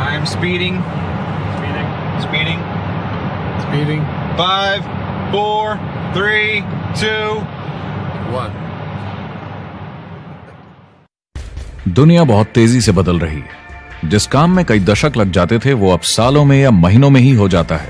I'm speeding. Speeding. 5, 4, 3, 2, 1. दुनिया बहुत तेजी से बदल रही है। जिस काम में कई दशक लग जाते थे वो अब सालों में या महीनों में ही हो जाता है।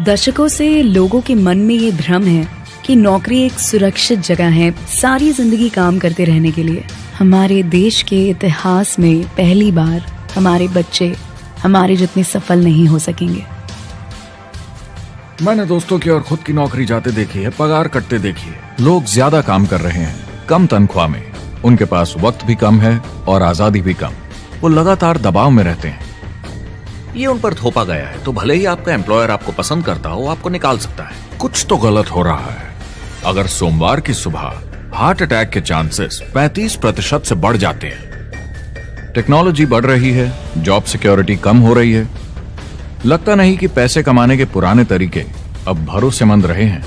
दशकों से लोगों के मन में ये भ्रम है कि नौकरी एक सुरक्षित जगह है सारी जिंदगी काम करते रहने के लिए। हमारे देश के इतिहास में पहली बार हमारे बच्चे हमारे जितने सफल नहीं हो सकेंगे। मैंने दोस्तों की और खुद की नौकरी जाते देखी है, पगार कटते देखी है। लोग ज्यादा काम कर रहे हैं कम तनख्वाह में, उनके पास वक्त भी कम है और आजादी भी कम। वो लगातार दबाव में रहते हैं। ये उन पर थोपा गया है, तो भले ही आपका एम्प्लॉयर आपको पसंद करता हो, आपको निकाल सकता है। कुछ तो गलत हो रहा है। अगर सोमवार की सुबह हार्ट अटैक के चांसेस 35% से बढ़ जाते हैं। टेक्नोलॉजी बढ़ रही है, जॉब सिक्योरिटी कम हो रही है। लगता नहीं कि पैसे कमाने के पुराने तरीके अब भरोसेमंद रहे हैं।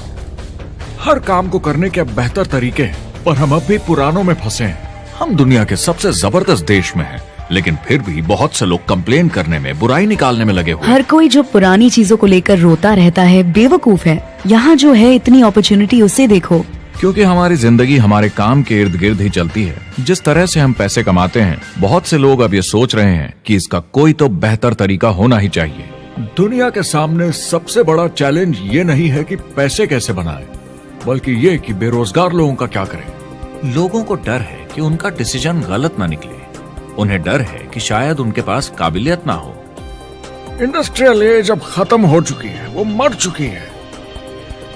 हर काम को करने के अब बेहतर तरीके हैं, पर हम अब भी पुरानों में फंसे हैं। हम दुनिया के सबसे जबरदस्त देश में हैं, लेकिन फिर भी बहुत से लोग कंप्लेन करने में, बुराई निकालने में लगे हुए। हर कोई जो पुरानी चीजों को लेकर रोता रहता है बेवकूफ है। यहाँ जो है इतनी अपॉर्चुनिटी उसे देखो। क्योंकि हमारी जिंदगी हमारे काम के इर्द गिर्द ही चलती है। जिस तरह से हम पैसे कमाते हैं, बहुत से लोग अब ये सोच रहे हैं कि इसका कोई तो बेहतर तरीका होना ही चाहिए। दुनिया के सामने सबसे बड़ा चैलेंज ये नहीं है कि पैसे कैसे बनाएं, बल्कि ये कि बेरोजगार लोगों का क्या करें। लोगों को डर है कि उनका डिसीजन गलत ना निकले। उन्हें डर है कि शायद उनके पास काबिलियत ना हो। इंडस्ट्रियल एज अब खत्म हो चुकी है, वो मर चुकी है।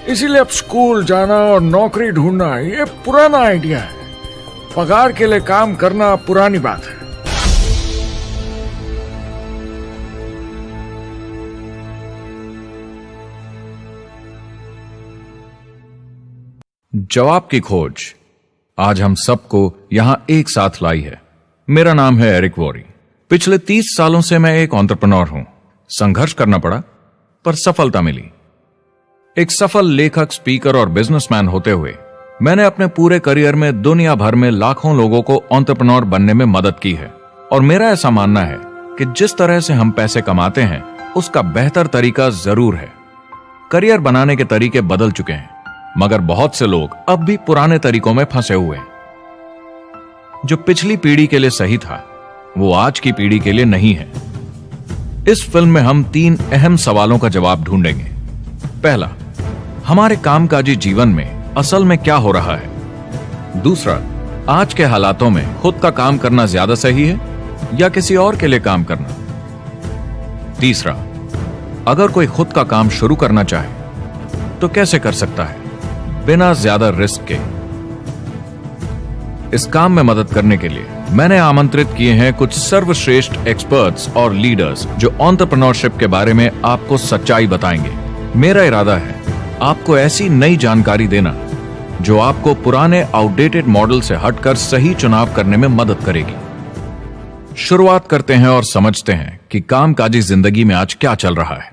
इसीलिए अब स्कूल जाना और नौकरी ढूंढना ये पुराना आइडिया है। पगार के लिए काम करना पुरानी बात है। जवाब की खोज आज हम सबको यहां एक साथ लाई है। मेरा नाम है एरिक वॉरी। पिछले 30 सालों से मैं एक एंटरप्रेन्योर हूं। संघर्ष करना पड़ा, पर सफलता मिली। एक सफल लेखक, स्पीकर और बिजनेसमैन होते हुए मैंने अपने पूरे करियर में दुनिया भर में लाखों लोगों को एंटरप्रेन्योर बनने में मदद की है। और मेरा ऐसा मानना है कि जिस तरह से हम पैसे कमाते हैं, उसका बेहतर तरीका जरूर है। करियर बनाने के तरीके बदल चुके हैं, मगर बहुत से लोग अब भी पुराने तरीकों में फंसे हुए हैं। जो पिछली पीढ़ी के लिए सही था, वो आज की पीढ़ी के लिए नहीं है। इस फिल्म में हम 3 अहम सवालों का जवाब ढूंढेंगे। पहला, हमारे कामकाजी जीवन में असल में क्या हो रहा है। दूसरा, आज के हालातों में खुद का काम करना ज्यादा सही है या किसी और के लिए काम करना। तीसरा, अगर कोई खुद का काम शुरू करना चाहे तो कैसे कर सकता है बिना ज्यादा रिस्क के। इस काम में मदद करने के लिए मैंने आमंत्रित किए हैं कुछ सर्वश्रेष्ठ एक्सपर्ट्स और लीडर्स जो एंटरप्रेन्योरशिप के बारे में आपको सच्चाई बताएंगे। मेरा इरादा है आपको ऐसी नई जानकारी देना जो आपको पुराने आउटडेटेड मॉडल से हटकर सही चुनाव करने में मदद करेगी। शुरुआत करते हैं और समझते हैं कि कामकाजी जिंदगी में आज क्या चल रहा है।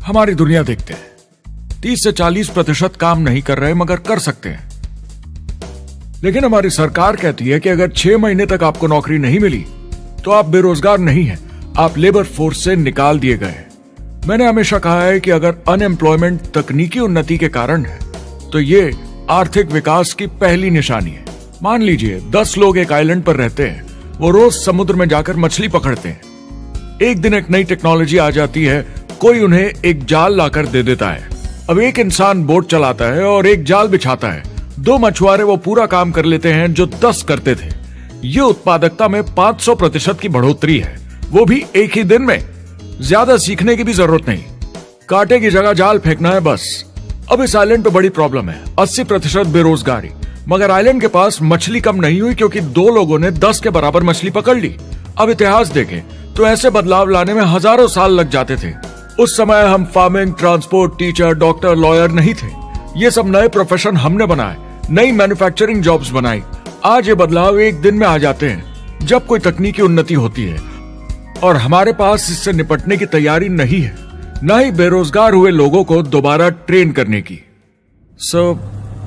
हमारी दुनिया देखते हैं, 30 से 40% काम नहीं कर रहे मगर कर सकते हैं। लेकिन हमारी सरकार कहती है कि अगर 6 महीने तक आपको नौकरी नहीं मिली तो आप बेरोजगार नहीं हैं, आप लेबर फोर्स से निकाल दिए गए। मैंने हमेशा कहा है कि अगर अनएम्प्लॉयमेंट तकनीकी उन्नति के कारण है तो ये आर्थिक विकास की पहली निशानी है। मान लीजिए 10 लोग एक आइलैंड पर रहते हैं, वो रोज समुद्र में जाकर मछली पकड़ते हैं। एक दिन एक नई टेक्नोलॉजी आ जाती है, कोई उन्हें एक जाल लाकर दे देता है। अब एक इंसान बोट चलाता है और एक जाल बिछाता है। 2 मछुआरे वो पूरा काम कर लेते हैं जो 10 करते थे। ये उत्पादकता में 500% की बढ़ोतरी है, वो भी एक ही दिन में। ज्यादा सीखने की भी जरूरत नहीं, कांटे की जगह जाल फेंकना है बस। अब इस आइलैंड पे बड़ी प्रॉब्लम है, 80% बेरोजगारी। मगर आइलैंड के पास मछली कम नहीं हुई क्योंकि 2 लोगों ने 10 के बराबर मछली पकड़ ली। अब इतिहास देखें तो ऐसे बदलाव लाने में हजारों साल लग जाते थे। उस समय हम farming, transport, teacher, doctor, lawyer नहीं थे। ये सब नए प्रोफेशन हमने बनाए, नई मैन्युफैक्चरिंग जॉब्स बनाई। आज ये बदलाव एक दिन में आ जाते हैं जब कोई तकनीकी उन्नति होती है, और हमारे पास इससे निपटने की तैयारी नहीं है, न ही बेरोजगार हुए लोगों को दोबारा ट्रेन करने की।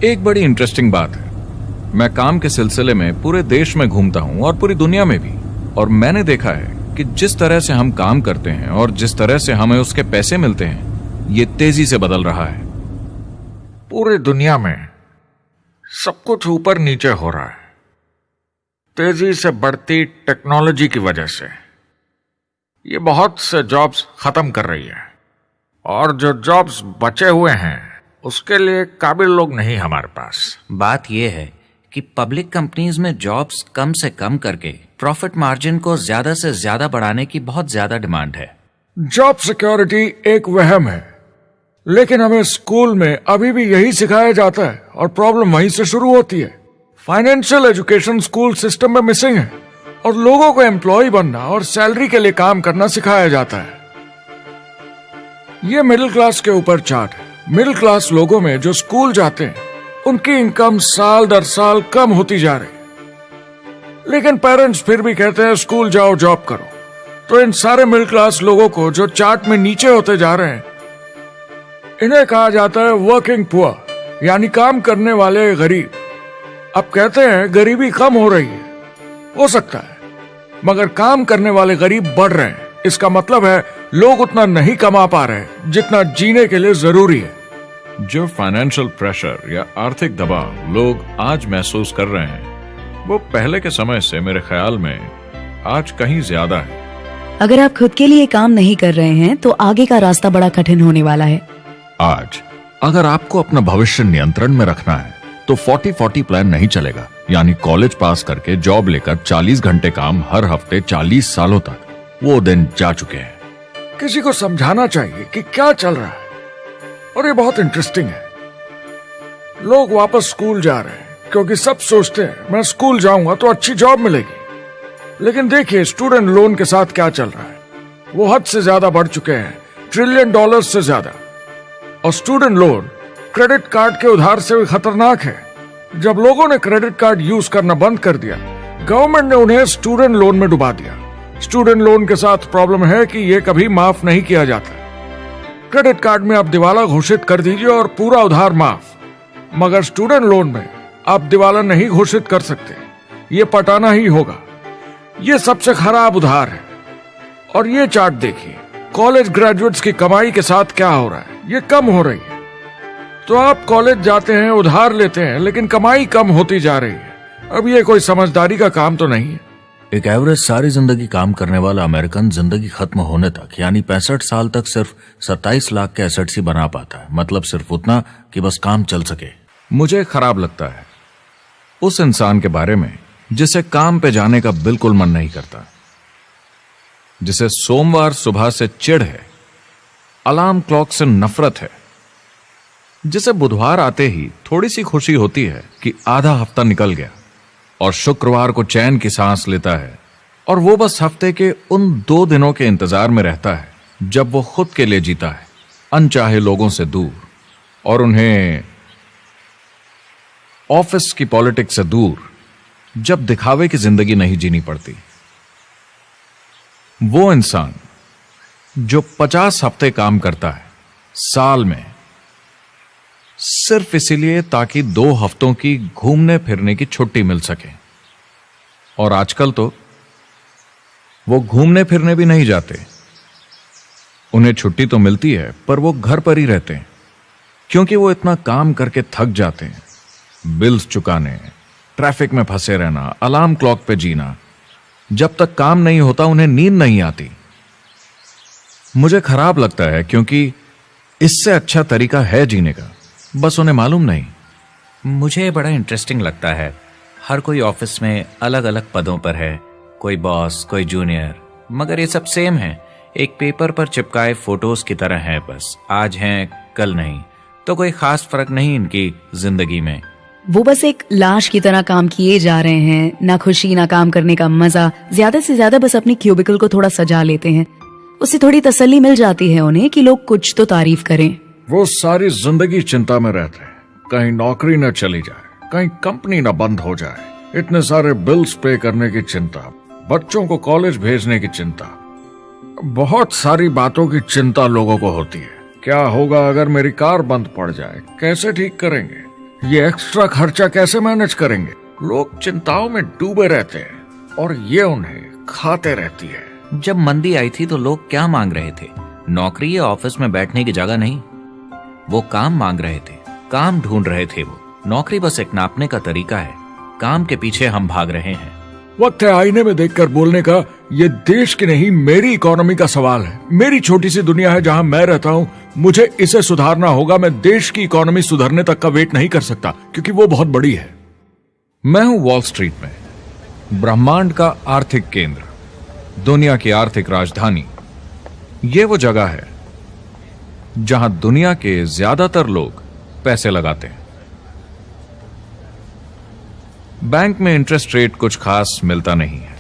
एक बड़ी इंटरेस्टिंग बात है, मैं काम के सिलसिले में पूरे देश में घूमता हूं और पूरी दुनिया में भी, और मैंने देखा है कि जिस तरह से हम काम करते हैं और जिस तरह से हमें उसके पैसे मिलते हैं, ये तेजी से बदल रहा है। पूरी दुनिया में सब कुछ ऊपर नीचे हो रहा है, तेजी से बढ़ती टेक्नोलॉजी की वजह से। ये बहुत से जॉब्स खत्म कर रही है, और जो जॉब्स बचे हुए हैं उसके लिए काबिल लोग नहीं हमारे पास। बात यह है कि पब्लिक कंपनीज में जॉब्स कम से कम करके प्रॉफिट मार्जिन को ज्यादा से ज्यादा बढ़ाने की बहुत ज्यादा डिमांड है। जॉब सिक्योरिटी एक वहम है, लेकिन हमें स्कूल में अभी भी यही सिखाया जाता है और प्रॉब्लम वहीं से शुरू होती है। फाइनेंशियल एजुकेशन स्कूल सिस्टम में मिसिंग है और लोगों को एम्प्लॉय बनना और सैलरी के लिए काम करना सिखाया जाता है। ये मिडिल क्लास के ऊपर चार्ट है। मिडिल क्लास लोगों में जो स्कूल जाते हैं उनकी इनकम साल दर साल कम होती जा रही, लेकिन पेरेंट्स फिर भी कहते हैं स्कूल जाओ, जॉब करो। तो इन सारे मिडिल क्लास लोगों को जो चार्ट में नीचे होते जा रहे हैं, इन्हें कहा जाता है वर्किंग पुअर, यानी काम करने वाले गरीब। अब कहते हैं गरीबी कम हो रही है, हो सकता है, मगर काम करने वाले गरीब बढ़ रहे हैं। इसका मतलब है लोग उतना नहीं कमा पा रहे जितना जीने के लिए जरूरी है। जो फाइनेंशियल प्रेशर या आर्थिक दबाव लोग आज महसूस कर रहे हैं, वो पहले के समय से मेरे ख्याल में आज कहीं ज्यादा है। अगर आप खुद के लिए काम नहीं कर रहे हैं तो आगे का रास्ता बड़ा कठिन होने वाला है। आज अगर आपको अपना भविष्य नियंत्रण में रखना है तो 40-40 प्लान नहीं चलेगा, यानी कॉलेज पास करके जॉब लेकर 40 घंटे काम हर हफ्ते 40 सालों तक, वो दिन जा चुके हैं। किसी को समझाना चाहिए कि क्या चल रहा है, और ये बहुत इंटरेस्टिंग है। लोग वापस स्कूल जा रहे हैं क्योंकि सब सोचते हैं मैं स्कूल जाऊंगा तो अच्छी जॉब मिलेगी। लेकिन देखिए स्टूडेंट लोन के साथ क्या चल रहा है, वो हद से ज्यादा बढ़ चुके हैं, $1 ट्रिलियन से ज्यादा। और स्टूडेंट लोन क्रेडिट कार्ड के उधार से भी खतरनाक है। जब लोगों ने क्रेडिट कार्ड यूज करना बंद कर दिया, गवर्नमेंट ने उन्हें स्टूडेंट लोन में डुबा दिया। स्टूडेंट लोन के साथ प्रॉब्लम है कि यह कभी माफ नहीं किया जाता। क्रेडिट कार्ड में आप दिवाला घोषित कर दीजिए और पूरा उधार माफ, मगर स्टूडेंट लोन में आप दिवाला नहीं घोषित कर सकते, ये पटाना ही होगा। ये सबसे खराब उधार है। और ये चार्ट देखिए, कॉलेज ग्रेजुएट्स की कमाई के साथ क्या हो रहा है, ये कम हो रही है। तो आप कॉलेज जाते हैं, उधार लेते हैं, लेकिन कमाई कम होती जा रही है। अब ये कोई समझदारी का काम तो नहीं है। एक एवरेज सारी जिंदगी काम करने वाला अमेरिकन जिंदगी खत्म होने तक, यानी 65 साल तक सिर्फ 27 लाख के एसेट्स ही बना पाता है। मतलब सिर्फ उतना कि बस काम चल सके। मुझे खराब लगता है उस इंसान के बारे में जिसे काम पे जाने का बिल्कुल मन नहीं करता, जिसे सोमवार सुबह से चिढ़ है, अलार्म क्लॉक से नफरत है, जिसे बुधवार आते ही थोड़ी सी खुशी होती है कि आधा हफ्ता निकल गया, और शुक्रवार को चैन की सांस लेता है, और वो बस हफ्ते के उन 2 दिनों के इंतजार में रहता है जब वो खुद के लिए जीता है, अनचाहे लोगों से दूर, और उन्हें ऑफिस की पॉलिटिक्स से दूर, जब दिखावे की जिंदगी नहीं जीनी पड़ती। वो इंसान जो 50 हफ्ते काम करता है साल में, सिर्फ इसीलिए ताकि 2 हफ्तों की घूमने फिरने की छुट्टी मिल सके। और आजकल तो वो घूमने फिरने भी नहीं जाते। उन्हें छुट्टी तो मिलती है पर वो घर पर ही रहते हैं, क्योंकि वो इतना काम करके थक जाते हैं। बिल्स चुकाने, ट्रैफिक में फंसे रहना, अलार्म क्लॉक पे जीना, जब तक काम नहीं होता उन्हें नींद नहीं आती। मुझे खराब लगता है क्योंकि इससे अच्छा तरीका है जीने का, बस उन्हें मालूम नहीं। मुझे बड़ा इंटरेस्टिंग लगता है, हर कोई ऑफिस में अलग अलग पदों पर है, कोई बॉस, कोई जूनियर, मगर ये सब सेम है, एक पेपर पर चिपकाए फोटोज की तरह है। बस आज हैं कल नहीं, तो कोई खास फर्क नहीं इनकी जिंदगी में। वो बस एक लाश की तरह काम किए जा रहे हैं, ना खुशी ना काम करने का मजा। ज्यादा से ज्यादा बस अपनी क्यूबिकल को थोड़ा सजा लेते हैं, उससे थोड़ी तसल्ली मिल जाती है उन्हें कि लोग कुछ तो तारीफ करें। वो सारी जिंदगी चिंता में रहते हैं, कहीं नौकरी न चली जाए, कहीं कंपनी न बंद हो जाए, इतने सारे बिल्स पे करने की चिंता, बच्चों को कॉलेज भेजने की चिंता, बहुत सारी बातों की चिंता लोगों को होती है। क्या होगा अगर मेरी कार बंद पड़ जाए, कैसे ठीक करेंगे, ये एक्स्ट्रा खर्चा कैसे मैनेज करेंगे? लोग चिंताओं में डूबे रहते हैं और ये उन्हें खाते रहती है। जब मंदी आई थी तो लोग क्या मांग रहे थे? नौकरी या ऑफिस में बैठने की जगह नहीं, वो काम मांग रहे थे, काम ढूंढ रहे थे। वो नौकरी बस एक नापने का तरीका है, काम के पीछे हम भाग रहे हैं। वक्त है आईने में देखकर बोलने का। ये देश की नहीं, मेरी इकोनॉमी का सवाल है। मेरी छोटी सी दुनिया है जहां मैं रहता हूं, मुझे इसे सुधारना होगा। मैं देश की इकोनॉमी सुधरने तक का वेट नहीं कर सकता, क्योंकि वो बहुत बड़ी है। मैं हूं वॉल स्ट्रीट में, ब्रह्मांड का आर्थिक केंद्र, दुनिया की आर्थिक राजधानी। ये वो जगह है जहां दुनिया के ज्यादातर लोग पैसे लगाते हैं। बैंक में इंटरेस्ट रेट कुछ खास मिलता नहीं है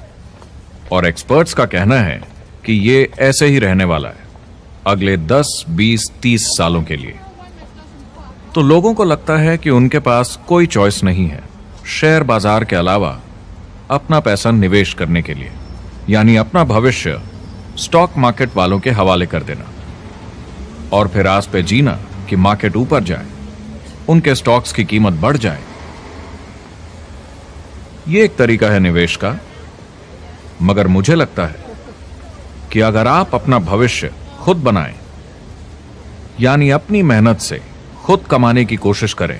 और एक्सपर्ट्स का कहना है कि ये ऐसे ही रहने वाला है अगले 10, 20, 30 सालों के लिए। तो लोगों को लगता है कि उनके पास कोई चॉइस नहीं है शेयर बाजार के अलावा अपना पैसा निवेश करने के लिए, यानी अपना भविष्य स्टॉक मार्केट वालों के हवाले कर देना और फिर आस पे जीना कि मार्केट ऊपर जाए, उनके स्टॉक्स की कीमत बढ़ जाए। ये एक तरीका है निवेश का, मगर मुझे लगता है कि अगर आप अपना भविष्य खुद बनाएं, यानी अपनी मेहनत से खुद कमाने की कोशिश करें,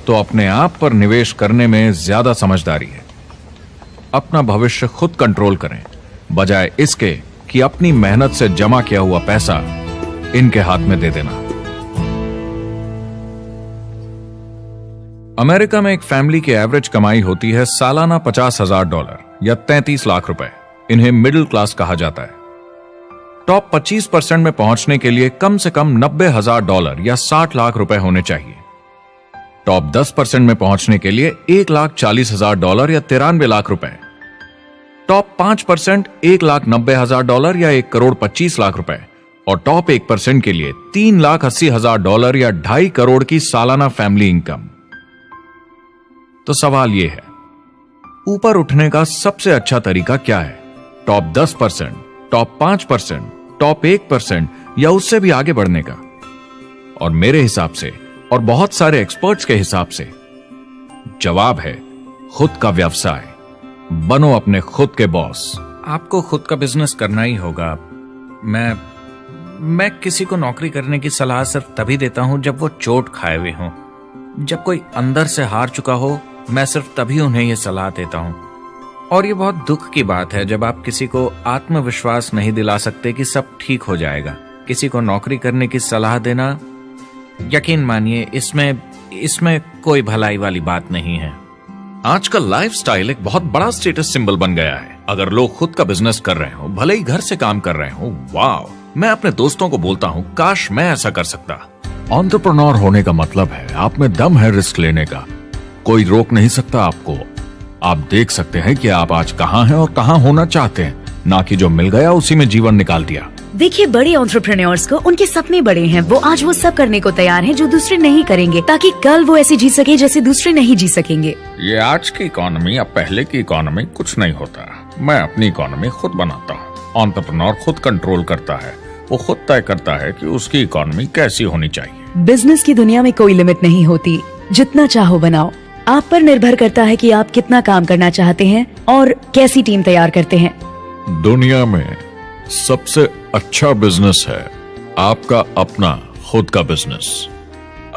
तो अपने आप पर निवेश करने में ज्यादा समझदारी है। अपना भविष्य खुद कंट्रोल करें, बजाय इसके कि अपनी मेहनत से जमा किया हुआ पैसा इनके हाथ में दे देना। अमेरिका में एक फैमिली की एवरेज कमाई होती है सालाना $50,000 या 33 लाख रुपए। इन्हें मिडिल क्लास कहा जाता है। टॉप 25% में पहुंचने के लिए कम से कम $90,000 या 60 लाख रुपए होने चाहिए। टॉप 10% में पहुंचने के लिए $1,40,000 या 93 लाख रुपए। टॉप 5% $1,90,000 या 1,25 लाख रुपए और टॉप 1% के लिए $3,80,000 या 2.5 करोड़ की सालाना फैमिली इनकम। तो सवाल यह है, ऊपर उठने का सबसे अच्छा तरीका क्या है? टॉप 10%, टॉप 5%, टॉप 1% या उससे भी आगे बढ़ने का? और मेरे हिसाब से और बहुत सारे एक्सपर्ट्स के हिसाब से जवाब है खुद का व्यवसाय। बनो अपने खुद के बॉस। आपको खुद का बिजनेस करना ही होगा। मैं किसी को नौकरी करने की सलाह सिर्फ तभी देता हूं जब वो चोट खाए हुए हों। जब कोई अंदर से हार चुका हो, मैं सिर्फ तभी उन्हें यह सलाह देता हूं। और ये बहुत दुख की बात है जब आप किसी को आत्मविश्वास नहीं दिला सकते कि सब ठीक हो जाएगा। किसी को नौकरी करने की सलाह देना, यकीन मानिए, इसमें कोई भलाई वाली बात नहीं है। आजकल लाइफस्टाइल एक बहुत बड़ा स्टेटस सिंबल बन गया है। अगर लोग खुद का बिजनेस कर रहे हो, भले ही घर से काम कर रहे हो, वाह! मैं अपने दोस्तों को बोलता हूं, काश मैं ऐसा कर सकता। एंटरप्रेन्योर होने का मतलब है आप में दम है रिस्क लेने का। कोई रोक नहीं सकता आपको। आप देख सकते हैं कि आप आज कहां हैं और कहां होना चाहते हैं, ना कि जो मिल गया उसी में जीवन निकाल दिया। देखिए, बड़े एंटरप्रेन्योर्स को उनके सपने बड़े हैं। वो आज वो सब करने को तैयार हैं जो दूसरे नहीं करेंगे, ताकि कल वो ऐसे जी सके जैसे दूसरे नहीं जी सकेंगे। ये आज की इकोनॉमी या पहले की इकोनॉमी कुछ नहीं होता। मैं अपनी इकोनॉमी खुद बनाता हूँ। एंटरप्रेन्योर खुद कंट्रोल करता है। वो खुद तय करता है कि उसकी इकोनॉमी कैसी होनी चाहिए। बिजनेस की दुनिया में कोई लिमिट नहीं होती। जितना चाहो बनाओ। आप पर निर्भर करता है कि आप कितना काम करना चाहते हैं और कैसी टीम तैयार करते हैं। दुनिया में सबसे अच्छा बिजनेस है आपका अपना खुद का बिजनेस।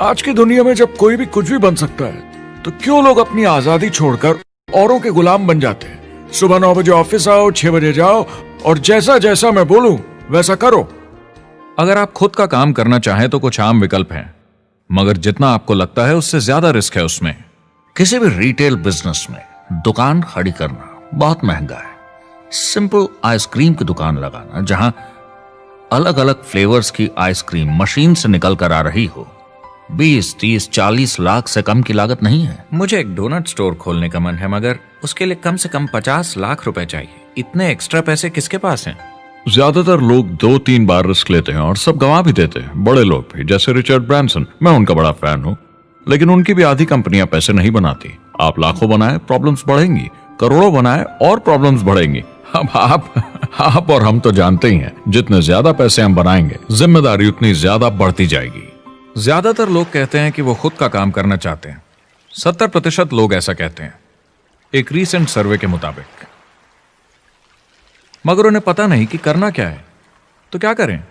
आज की दुनिया में जब कोई भी कुछ भी बन सकता है, तो क्यों लोग अपनी आजादी छोड़कर औरों के गुलाम बन जाते हैं? सुबह 9 बजे ऑफिस आओ, 6 बजे जाओ और जैसा जैसा मैं बोलूं वैसा करो। अगर आप खुद का काम करना चाहें तो कुछ आम विकल्प हैं, मगर जितना आपको लगता है उससे ज्यादा रिस्क है उसमें। किसी भी रिटेल बिजनेस में दुकान खड़ी करना बहुत महंगा है। सिंपल आइसक्रीम की दुकान लगाना जहां अलग अलग फ्लेवर्स की आइसक्रीम मशीन से निकल कर आ रही हो, 20, 30, 40 लाख से कम की लागत नहीं है। मुझे एक डोनट स्टोर खोलने का मन है, मगर उसके लिए कम से कम 50 लाख रुपए चाहिए। इतने एक्स्ट्रा पैसे किसके पास हैं? ज्यादातर लोग 2-3 बार रिस्क लेते हैं और सब गंवा भी देते हैं। बड़े लोग भी, जैसे रिचर्ड ब्रांसन। मैं उनका बड़ा फैन हूं, लेकिन उनकी भी आधी कंपनियां पैसे नहीं बनाती। आप लाखों बनाए, प्रॉब्लम्स बढ़ेंगी। करोड़ों बनाए और प्रॉब्लम्स बढ़ेंगी। अब आप और हम तो जानते ही हैं, जितने ज्यादा पैसे हम बनाएंगे, जिम्मेदारी उतनी ज्यादा बढ़ती जाएगी। ज्यादातर लोग कहते हैं कि वो खुद का काम करना चाहते हैं। 70% लोग ऐसा कहते हैं, एक रीसेंट सर्वे के मुताबिक। मगर उन्हें पता नहीं कि करना क्या है। तो क्या करें?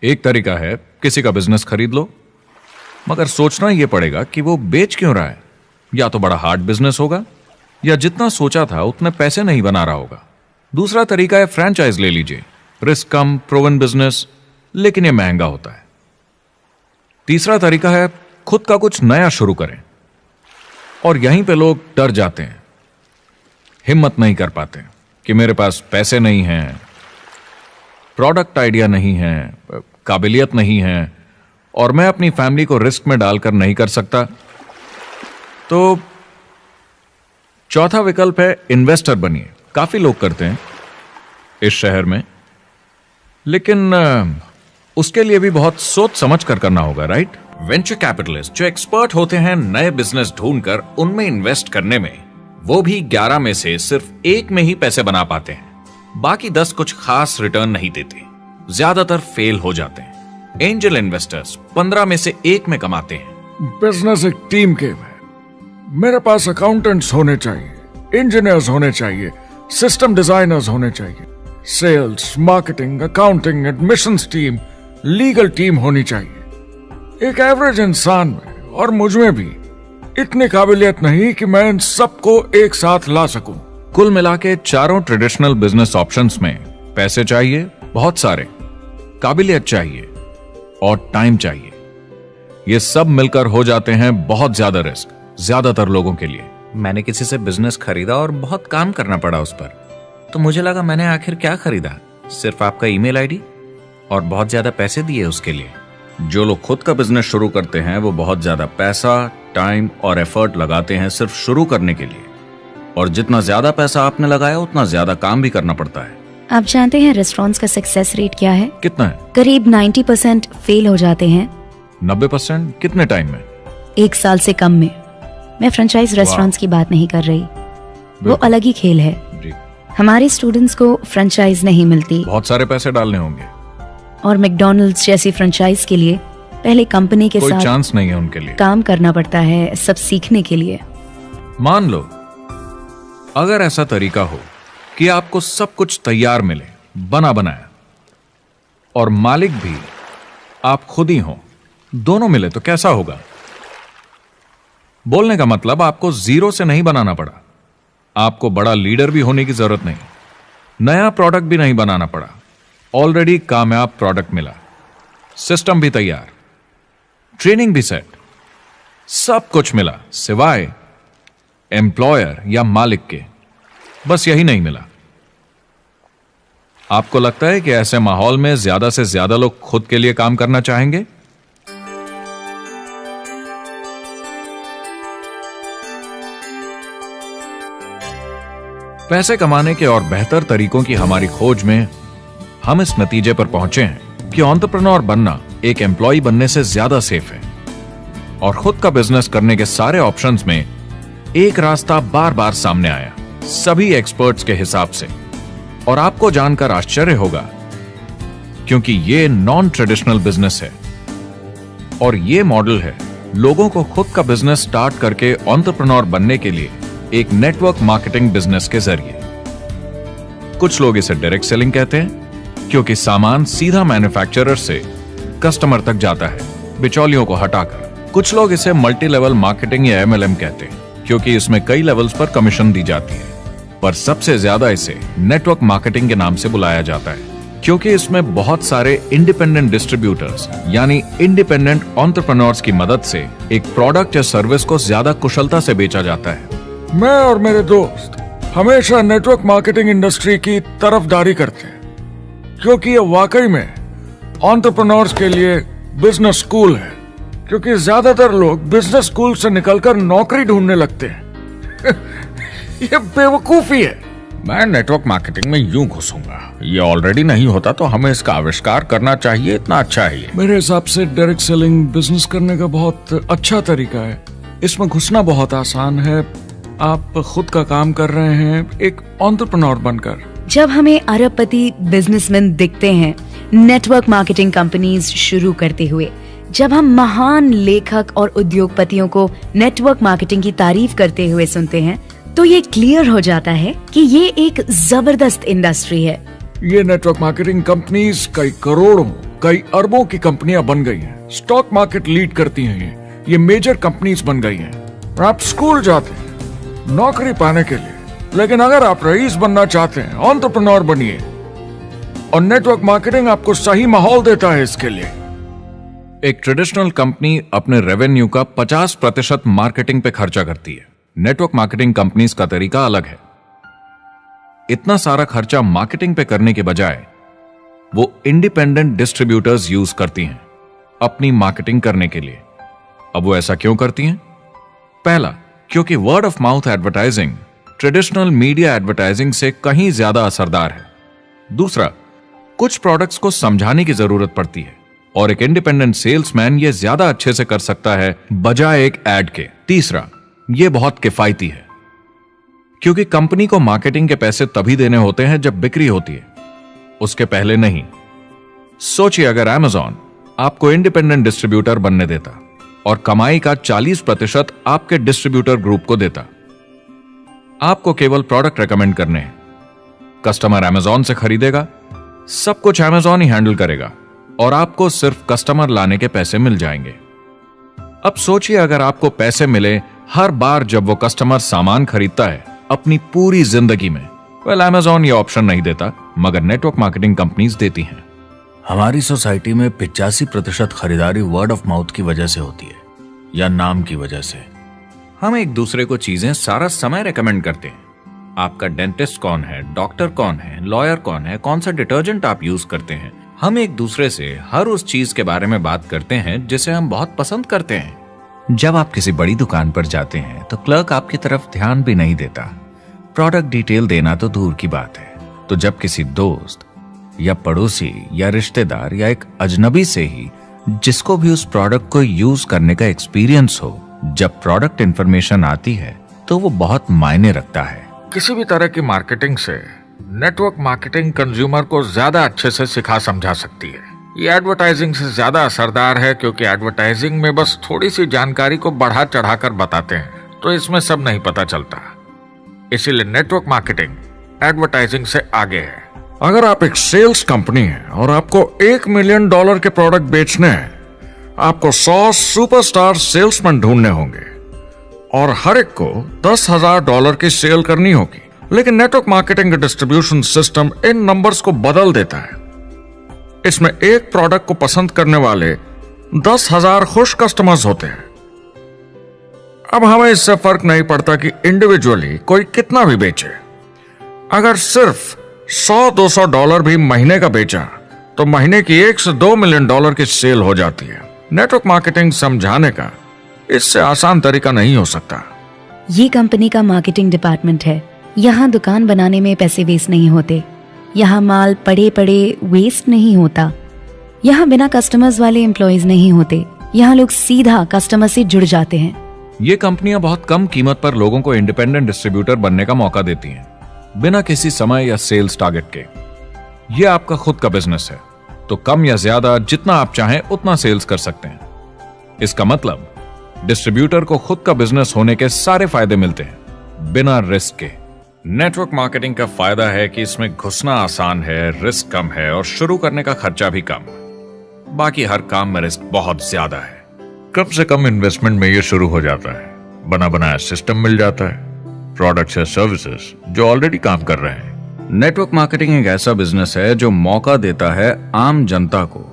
एक तरीका है किसी का बिजनेस खरीद लो, मगर सोचना यह पड़ेगा कि वो बेच क्यों रहा है। या तो बड़ा हार्ड बिजनेस होगा, या जितना सोचा था उतने पैसे नहीं बना रहा होगा। दूसरा तरीका है फ्रेंचाइज ले लीजिए, रिस्क कम, प्रूवन बिजनेस, लेकिन यह महंगा होता है। तीसरा तरीका है खुद का कुछ नया शुरू करें, और यहीं पे लोग डर जाते हैं, हिम्मत नहीं कर पाते कि मेरे पास पैसे नहीं हैं, प्रोडक्ट आइडिया नहीं है, काबिलियत नहीं है, और मैं अपनी फैमिली को रिस्क में डालकर नहीं कर सकता। तो चौथा विकल्प है इन्वेस्टर बनिए। काफी लोग करते हैं इस शहर में, लेकिन उसके लिए भी बहुत सोच समझ कर करना होगा, राइट? वेंचर कैपिटलिस्ट जो एक्सपर्ट होते हैं नए बिजनेस ढूंढकर उनमें इन्वेस्ट करने में, वो भी 11 में से सिर्फ 1 में ही पैसे बना पाते हैं। बाकी 10 कुछ खास रिटर्न नहीं देते, ज्यादातर फेल हो जाते हैं। एंजल इन्वेस्टर्स 15 में से 1 में कमाते हैं। बिजनेस एक टीम गेम है। मेरे पास अकाउंटेंट्स होने चाहिए, इंजीनियर्स होने चाहिए, सिस्टम डिजाइनर्स होने चाहिए, sales, marketing, accounting, admissions team, legal team होनी चाहिए। एक एवरेज इंसान में और मुझ में भी इतनी काबिलियत नहीं कि मैं इन सबको एक साथ ला सकूं। कुल मिला के चारों ट्रेडिशनल बिजनेस ऑप्शंस में पैसे चाहिए बहुत सारे, काबिलियत चाहिए और टाइम चाहिए। ये सब मिलकर हो जाते हैं बहुत ज्यादा रिस्क ज्यादातर लोगों के लिए। मैंने किसी से बिजनेस खरीदा और बहुत काम करना पड़ा उस पर। तो मुझे लगा मैंने आखिर क्या खरीदा, सिर्फ आपका ईमेल आईडी, और बहुत ज्यादा पैसे दिए उसके लिए। जो लोग खुद का बिजनेस शुरू करते हैं वो बहुत ज्यादा पैसा, टाइम और एफर्ट लगाते हैं सिर्फ शुरू करने के लिए, और जितना ज्यादा पैसा आपने लगाया उतना ज्यादा काम भी करना पड़ता है। आप जानते हैं रेस्टोरेंट्स का सक्सेस रेट क्या है? कितना है? करीब 90% फेल हो जाते हैं। 90%? कितने टाइम में? 1 साल से कम में। मैं फ्रेंचाइज रेस्टोरेंट्स की बात नहीं कर रही, वो अलग ही खेल है। जी। हमारे स्टूडेंट्स को फ्रेंचाइज नहीं मिलती, बहुत सारे पैसे डालने होंगे, और मैकडॉनल्ड्स जैसी फ्रेंचाइज के लिए पहले कंपनी के कोई साथ चांस नहीं है उनके लिए। काम करना पड़ता है सब सीखने के लिए। मान लो अगर ऐसा तरीका हो कि आपको सब कुछ तैयार मिले, बना बनाया, और मालिक भी आप खुद ही हो, दोनों मिले, तो कैसा होगा? बोलने का मतलब आपको जीरो से नहीं बनाना पड़ा, आपको बड़ा लीडर भी होने की जरूरत नहीं, नया प्रोडक्ट भी नहीं बनाना पड़ा, ऑलरेडी कामयाब प्रोडक्ट मिला, सिस्टम भी तैयार, ट्रेनिंग भी सेट, सब कुछ मिला सिवाय एम्प्लॉयर या मालिक के। बस यही नहीं मिला। आपको लगता है कि ऐसे माहौल में ज्यादा से ज्यादा लोग खुद के लिए काम करना चाहेंगे? पैसे कमाने के और बेहतर तरीकों की हमारी खोज में हम इस नतीजे पर पहुंचे हैं कि एंटरप्रेन्योर बनना एक एम्प्लॉय बनने से ज्यादा सेफ है, और खुद का बिजनेस करने के सारे ऑप्शंस में एक रास्ता बार बार सामने आया सभी एक्सपर्ट्स के हिसाब से। और आपको जानकर आश्चर्य होगा, क्योंकि ये नॉन ट्रेडिशनल बिजनेस है, और ये मॉडल है लोगों को खुद का बिजनेस स्टार्ट करके एंटरप्रेन्योर बनने के लिए एक नेटवर्क मार्केटिंग बिजनेस के जरिए। कुछ लोग इसे डायरेक्ट सेलिंग कहते हैं, क्योंकि सामान सीधा मैन्युफैक्चरर से कस्टमर तक जाता है बिचौलियों को हटाकर। कुछ लोग इसे मल्टी लेवल मार्केटिंग या MLM कहते हैं, क्योंकि इसमें कई लेवल्स पर कमीशन दी जाती है। पर सबसे ज्यादा इसे नेटवर्क मार्केटिंग के नाम से बुलाया जाता है, क्योंकि इसमें बहुत सारे इंडिपेंडेंट डिस्ट्रीब्यूटर्स यानी इंडिपेंडेंट एंटरप्रेन्योर्स की मदद से एक प्रोडक्ट या सर्विस को ज्यादा कुशलता से बेचा जाता है। मैं और मेरे दोस्त हमेशा नेटवर्क मार्केटिंग इंडस्ट्री की तरफदारी करते हैं, क्योंकि ये वाकई में एंटरप्रेन्योर्स के लिए बिजनेस स्कूल है। क्योंकि ज्यादातर लोग बिजनेस स्कूल से निकलकर नौकरी ढूंढने लगते हैं। ये बेवकूफी है। मैं नेटवर्क मार्केटिंग में यूं घुसूंगा, ये ऑलरेडी नहीं होता तो हमें इसका आविष्कार करना चाहिए, इतना अच्छा है ये। मेरे हिसाब से डायरेक्ट सेलिंग बिजनेस करने का बहुत अच्छा तरीका है। इसमें घुसना बहुत आसान है। आप खुद का काम कर रहे हैं एक एंटरप्रेन्योर बनकर। जब हमें अरबपति बिजनेसमैन दिखते हैं नेटवर्क मार्केटिंग कंपनीज शुरू करते हुए, जब हम महान लेखक और उद्योगपतियों को नेटवर्क मार्केटिंग की तारीफ करते हुए सुनते हैं तो ये क्लियर हो जाता है कि ये एक जबरदस्त इंडस्ट्री है। ये नेटवर्क मार्केटिंग कंपनीज कई करोड़ों, कई अरबों की कंपनियां बन गई हैं। स्टॉक मार्केट लीड करती हैं ये मेजर कंपनीज बन गई हैं। आप स्कूल जाते हैं नौकरी पाने के लिए, लेकिन अगर आप रईस बनना चाहते हैं, एंटरप्रेन्योर बनिए, और नेटवर्क मार्केटिंग आपको सही माहौल देता है इसके लिए। एक ट्रेडिशनल कंपनी अपने रेवेन्यू का 50% मार्केटिंग पे खर्चा करती है। नेटवर्क मार्केटिंग कंपनीज का तरीका अलग है। इतना सारा खर्चा मार्केटिंग पे करने के बजाय वो इंडिपेंडेंट डिस्ट्रीब्यूटर्स यूज करती हैं अपनी मार्केटिंग करने के लिए। अब वो ऐसा क्यों करती हैं? पहला, क्योंकि word of mouth advertising traditional media advertising से कहीं ज्यादा असरदार है। दूसरा, कुछ प्रोडक्ट्स को समझाने की जरूरत पड़ती है और एक इंडिपेंडेंट सेल्समैन ये ज्यादा अच्छे से कर सकता है बजाय एक एड के। तीसरा, ये बहुत किफायती है क्योंकि कंपनी को मार्केटिंग के पैसे तभी देने होते हैं जब बिक्री होती है, उसके पहले नहीं। सोचिए अगर Amazon आपको इंडिपेंडेंट डिस्ट्रीब्यूटर बनने देता और कमाई का 40% आपके डिस्ट्रीब्यूटर ग्रुप को देता। आपको केवल प्रोडक्ट रेकमेंड करने हैं, कस्टमर Amazon से खरीदेगा, सब कुछ Amazon ही हैंडल करेगा और आपको सिर्फ कस्टमर लाने के पैसे मिल जाएंगे। अब सोचिए अगर आपको पैसे मिले हर बार जब वो कस्टमर सामान खरीदता है अपनी पूरी जिंदगी में। वेल, Amazon ये ऑप्शन नहीं देता, मगर नेटवर्क मार्केटिंग कंपनीज देती हैं। हमारी सोसाइटी में 85% खरीदारी वर्ड ऑफ माउथ की वजह से होती है या नाम की वजह से। हम एक दूसरे को चीजें सारा समय रेकमेंड करते हैं। आपका डेंटिस्ट कौन है, डॉक्टर कौन है, लॉयर कौन है, कौन सा डिटर्जेंट आप यूज करते हैं। हम एक दूसरे से हर उस चीज के बारे में बात करते हैं जिसे हम बहुत पसंद करते हैं। जब आप किसी बड़ी दुकान पर जाते हैं तो क्लर्क आपकी तरफ ध्यान भी नहीं देता, प्रोडक्ट डिटेल देना तो दूर की बात है। तो जब किसी दोस्त या पड़ोसी या रिश्तेदार या एक अजनबी से ही जिसको भी उस प्रोडक्ट को यूज करने का एक्सपीरियंस हो, जब प्रोडक्ट इंफॉर्मेशन आती है तो वो बहुत मायने रखता है। किसी भी तरह की मार्केटिंग से नेटवर्क मार्केटिंग कंज्यूमर को ज्यादा अच्छे से सिखा समझा सकती है। ये एडवर्टाइजिंग से ज्यादा असरदार है क्योंकि एडवर्टाइजिंग में बस थोड़ी सी जानकारी को बढ़ा चढ़ाकर बताते हैं, तो इसमें सब नहीं पता चलता। इसीलिए नेटवर्क मार्केटिंग एडवर्टाइजिंग से आगे है। अगर आप एक सेल्स कंपनी है और आपको $1 मिलियन के प्रोडक्ट बेचने हैं, आपको 100 सुपरस्टार सेल्समैन ढूंढने होंगे और हर एक को $10,000 की सेल करनी होगी। लेकिन नेटवर्क मार्केटिंग का डिस्ट्रीब्यूशन सिस्टम इन नंबर्स को बदल देता है। इसमें एक प्रोडक्ट को पसंद करने वाले 10,000 खुश कस्टमर्स होते हैं। अब हमें इससे फर्क नहीं पड़ता कि इंडिविजुअली कोई कितना भी बेचे। अगर सिर्फ $100-200 भी महीने का बेचा तो महीने की $1 से $2 मिलियन की सेल हो जाती है। नेटवर्क मार्केटिंग समझाने का इससे आसान तरीका नहीं हो सकता। ये कंपनी का मार्केटिंग डिपार्टमेंट है। यहाँ दुकान बनाने में पैसे वेस्ट नहीं होते, यहाँ माल पड़े पड़े वेस्ट नहीं होता, यहाँ बिना कस्टमर्स वाले एम्प्लॉयज नहीं होते, यहाँ लोग सीधा कस्टमर से जुड़ जाते हैं। ये कंपनियां बहुत कम कीमत पर लोगों को इंडिपेंडेंट डिस्ट्रीब्यूटर बनने का मौका देती हैं, बिना किसी समय या सेल्स टारगेट के। ये आपका खुद का बिजनेस है, तो कम या ज्यादा जितना आप चाहें उतना सेल्स कर सकते हैं। इसका मतलब डिस्ट्रीब्यूटर को खुद का बिजनेस होने के सारे फायदे मिलते हैं, बिना रिस्क के। नेटवर्क मार्केटिंग का फायदा है कि इसमें घुसना आसान है, रिस्क कम है और शुरू करने का खर्चा भी कम। बाकी हर काम में रिस्क बहुत ज्यादा है। कम से कम इन्वेस्टमेंट में ये शुरू हो जाता है, बना बनाया सिस्टम मिल जाता है, प्रोडक्ट्स या सर्विसेज जो ऑलरेडी काम कर रहे हैं। नेटवर्क मार्केटिंग एक ऐसा बिजनेस है जो मौका देता है आम जनता को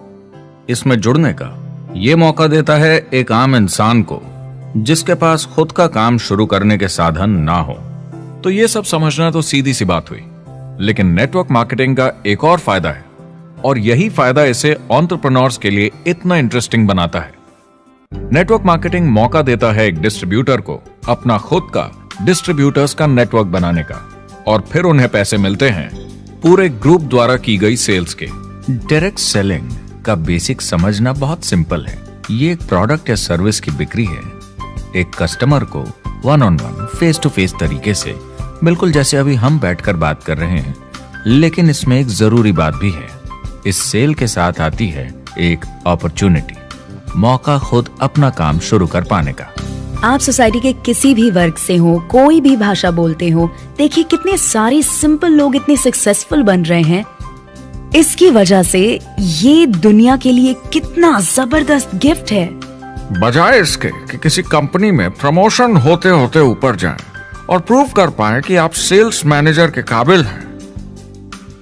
इसमें जुड़ने का। ये मौका देता है एक आम इंसान को जिसके पास खुद का काम शुरू करने के साधन ना हो। तो ये सब समझना तो सीधी सी बात हुई, लेकिन नेटवर्क मार्केटिंग का एक और फायदा है और यही फायदा इसे एंटरप्रेन्योर्स के लिए इतना इंटरेस्टिंग बनाता है। नेटवर्क मार्केटिंग मौका देता है एक डिस्ट्रीब्यूटर को अपना खुद का डिस्ट्रीब्यूटर्स का नेटवर्क बनाने का, और फिर उन्हें पैसे मिलते हैं पूरे ग्रुप द्वारा की गई सेल्स के। डायरेक्ट सेलिंग का बेसिक समझना बहुत सिंपल है। ये एक प्रोडक्ट या सर्विस की बिक्री है, एक कस्टमर को one on one, face to face तरीके से, बिल्कुल जैसे अभी हम बैठकर बात कर रहे हैं। लेकिन इसमें एक जरूरी बात भी है, इस सेल के साथ आती है एक अपॉर्चुनिटी। मौका खुद अपना काम शुरू कर पाने का। आप सोसाइटी के किसी भी वर्ग से हो, कोई भी भाषा बोलते हो, देखिए कितने सारे सिंपल लोग इतने सक्सेसफुल बन रहे हैं। इसकी वजह से ये दुनिया के लिए कितना जबरदस्त गिफ्ट है। बजाय इसके कि किसी कंपनी में प्रमोशन होते होते ऊपर जाएं और प्रूव कर पाएं कि आप सेल्स मैनेजर के काबिल हैं,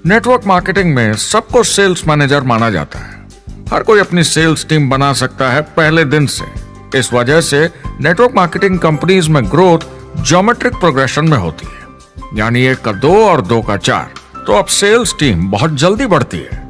नेटवर्क मार्केटिंग में सबको सेल्स मैनेजर माना जाता है। हर कोई अपनी सेल्स टीम बना सकता है पहले दिन से। इस वजह से नेटवर्क मार्केटिंग कंपनीज में ग्रोथ ज्योमेट्रिक प्रोग्रेशन में होती है, यानी 1 का 2 और 2 का 4। तो अब सेल्स टीम बहुत जल्दी बढ़ती है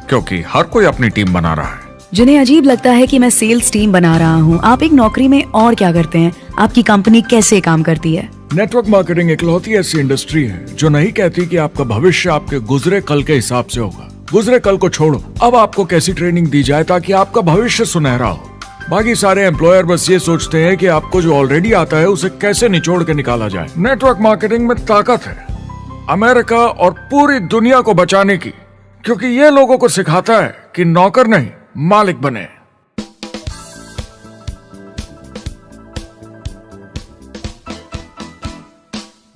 क्योंकि हर कोई अपनी टीम बना रहा है। जिन्हें अजीब लगता है कि मैं सेल्स टीम बना रहा हूँ, आप एक नौकरी में और क्या करते हैं? आपकी कंपनी कैसे काम करती है? नेटवर्क मार्केटिंग इकलौती ऐसी इंडस्ट्री है जो नहीं कहती कि आपका भविष्य आपके गुजरे कल के हिसाब से होगा। गुजरे कल को छोड़ो, अब आपको कैसी ट्रेनिंग दी जाए ताकि आपका भविष्य सुनहरा हो। बाकी सारे एम्प्लॉयर बस ये सोचते हैं कि आपको जो ऑलरेडी आता है उसे कैसे निचोड़ के निकाला जाए। नेटवर्क मार्केटिंग में ताकत है अमेरिका और पूरी दुनिया को बचाने की, क्योंकि ये लोगों को सिखाता है कि नौकर नहीं मालिक बने।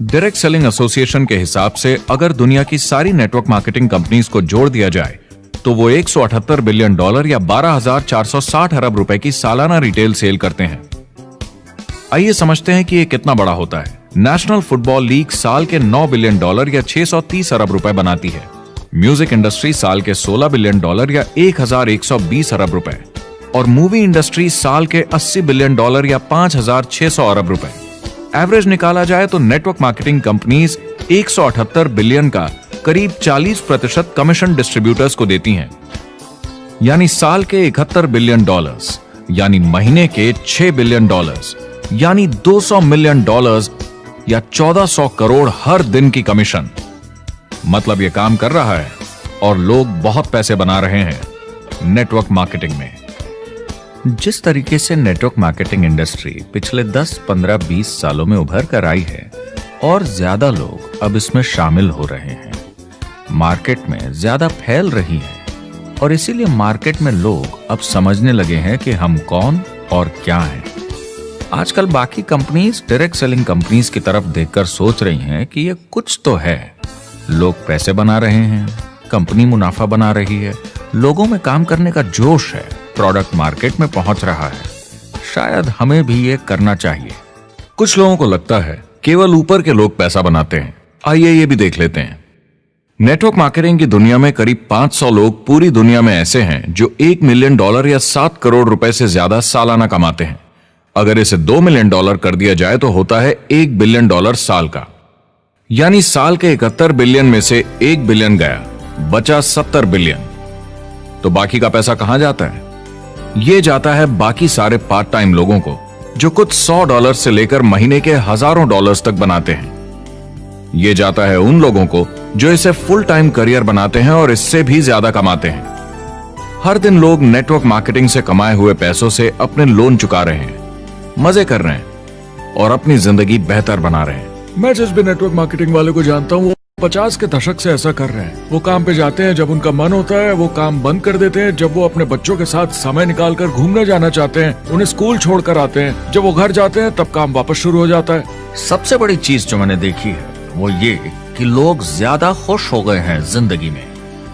डायरेक्ट सेलिंग एसोसिएशन के हिसाब से अगर दुनिया की सारी नेटवर्क मार्केटिंग कंपनीज को जोड़ दिया जाए तो वो $178 बिलियन या 12,460 अरब रुपए की सालाना रिटेल सेल करते हैं। आइए समझते हैं कि ये कितना बड़ा होता है। नेशनल फुटबॉल लीग साल के $9 बिलियन या 630 अरब रुपए बनाती है। म्यूजिक इंडस्ट्री साल के $16 बिलियन या 1,120 अरब रुपए, और मूवी इंडस्ट्री साल के $80 बिलियन या 5,600 अरब रुपए। एवरेज निकाला जाए तो नेटवर्क मार्केटिंग कंपनीज 178 बिलियन का करीब 40% कमीशन डिस्ट्रीब्यूटर्स को देती हैं, यानी साल के $71 बिलियन, यानी महीने के $6 बिलियन, यानी $200 मिलियन या 1400 करोड़ हर दिन की कमीशन। मतलब ये काम कर रहा है और लोग बहुत पैसे बना रहे हैं नेटवर्क मार्केटिंग में। जिस तरीके से नेटवर्क मार्केटिंग इंडस्ट्री पिछले 10, 15, 20 सालों में उभर कर आई है और ज्यादा लोग अब इसमें शामिल हो रहे हैं, मार्केट में ज्यादा फैल रही है और इसीलिए मार्केट में लोग अब समझने लगे हैं कि हम कौन और क्या हैं। आजकल बाकी कंपनीज डायरेक्ट सेलिंग कंपनीज की तरफ देखकर सोच रही हैं कि ये कुछ तो है। लोग पैसे बना रहे हैं, कंपनी मुनाफा बना रही है, लोगों में काम करने का जोश है, प्रोडक्ट मार्केट में पहुंच रहा है, शायद हमें भी ये करना चाहिए। कुछ लोगों को लगता है केवल ऊपर के लोग पैसा बनाते हैं। आइए ये भी देख लेते हैं। नेटवर्क मार्केटिंग की दुनिया में करीब 500 लोग पूरी दुनिया में ऐसे हैं जो $1 मिलियन या 7 करोड़ रुपए से ज्यादा सालाना कमाते हैं। अगर इसे $2 मिलियन कर दिया जाए तो होता है $1 बिलियन साल का, यानी साल के 71 बिलियन में से 1 बिलियन गया, बचा 70 बिलियन। तो बाकी का पैसा कहां जाता है? ये जाता है बाकी सारे पार्ट टाइम लोगों को जो कुछ $100 से लेकर महीने के हजारों डॉलर्स तक बनाते हैं। ये जाता है उन लोगों को जो इसे फुल टाइम करियर बनाते हैं और इससे भी ज्यादा कमाते हैं। हर दिन लोग नेटवर्क मार्केटिंग से कमाए हुए पैसों से अपने लोन चुका रहे हैं, मजे कर रहे हैं और अपनी जिंदगी बेहतर बना रहे हैं। मैं जिस भी नेटवर्क मार्केटिंग वाले को जानता हूँ वो 50 के दशक से ऐसा कर रहे हैं। वो काम पे जाते हैं जब उनका मन होता है, वो काम बंद कर देते हैं जब वो अपने बच्चों के साथ समय निकालकर घूमने जाना चाहते हैं, उन्हें स्कूल छोड़कर आते हैं, जब वो घर जाते हैं तब काम वापस शुरू हो जाता है। सबसे बड़ी चीज जो मैंने देखी है वो ये कि लोग ज्यादा खुश हो गए हैं जिंदगी में।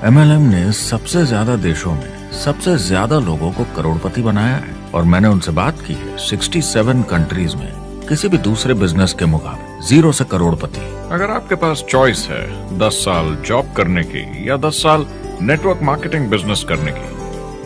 MLM ने सबसे ज्यादा देशों में सबसे ज्यादा लोगों को करोड़पति बनाया है और मैंने उनसे बात की है 67 कंट्रीज में किसी भी दूसरे बिजनेस के मुकाबले 0 से करोड़पति। अगर आपके पास चॉइस है 10 साल जॉब करने की या 10 साल नेटवर्क मार्केटिंग बिजनेस करने की,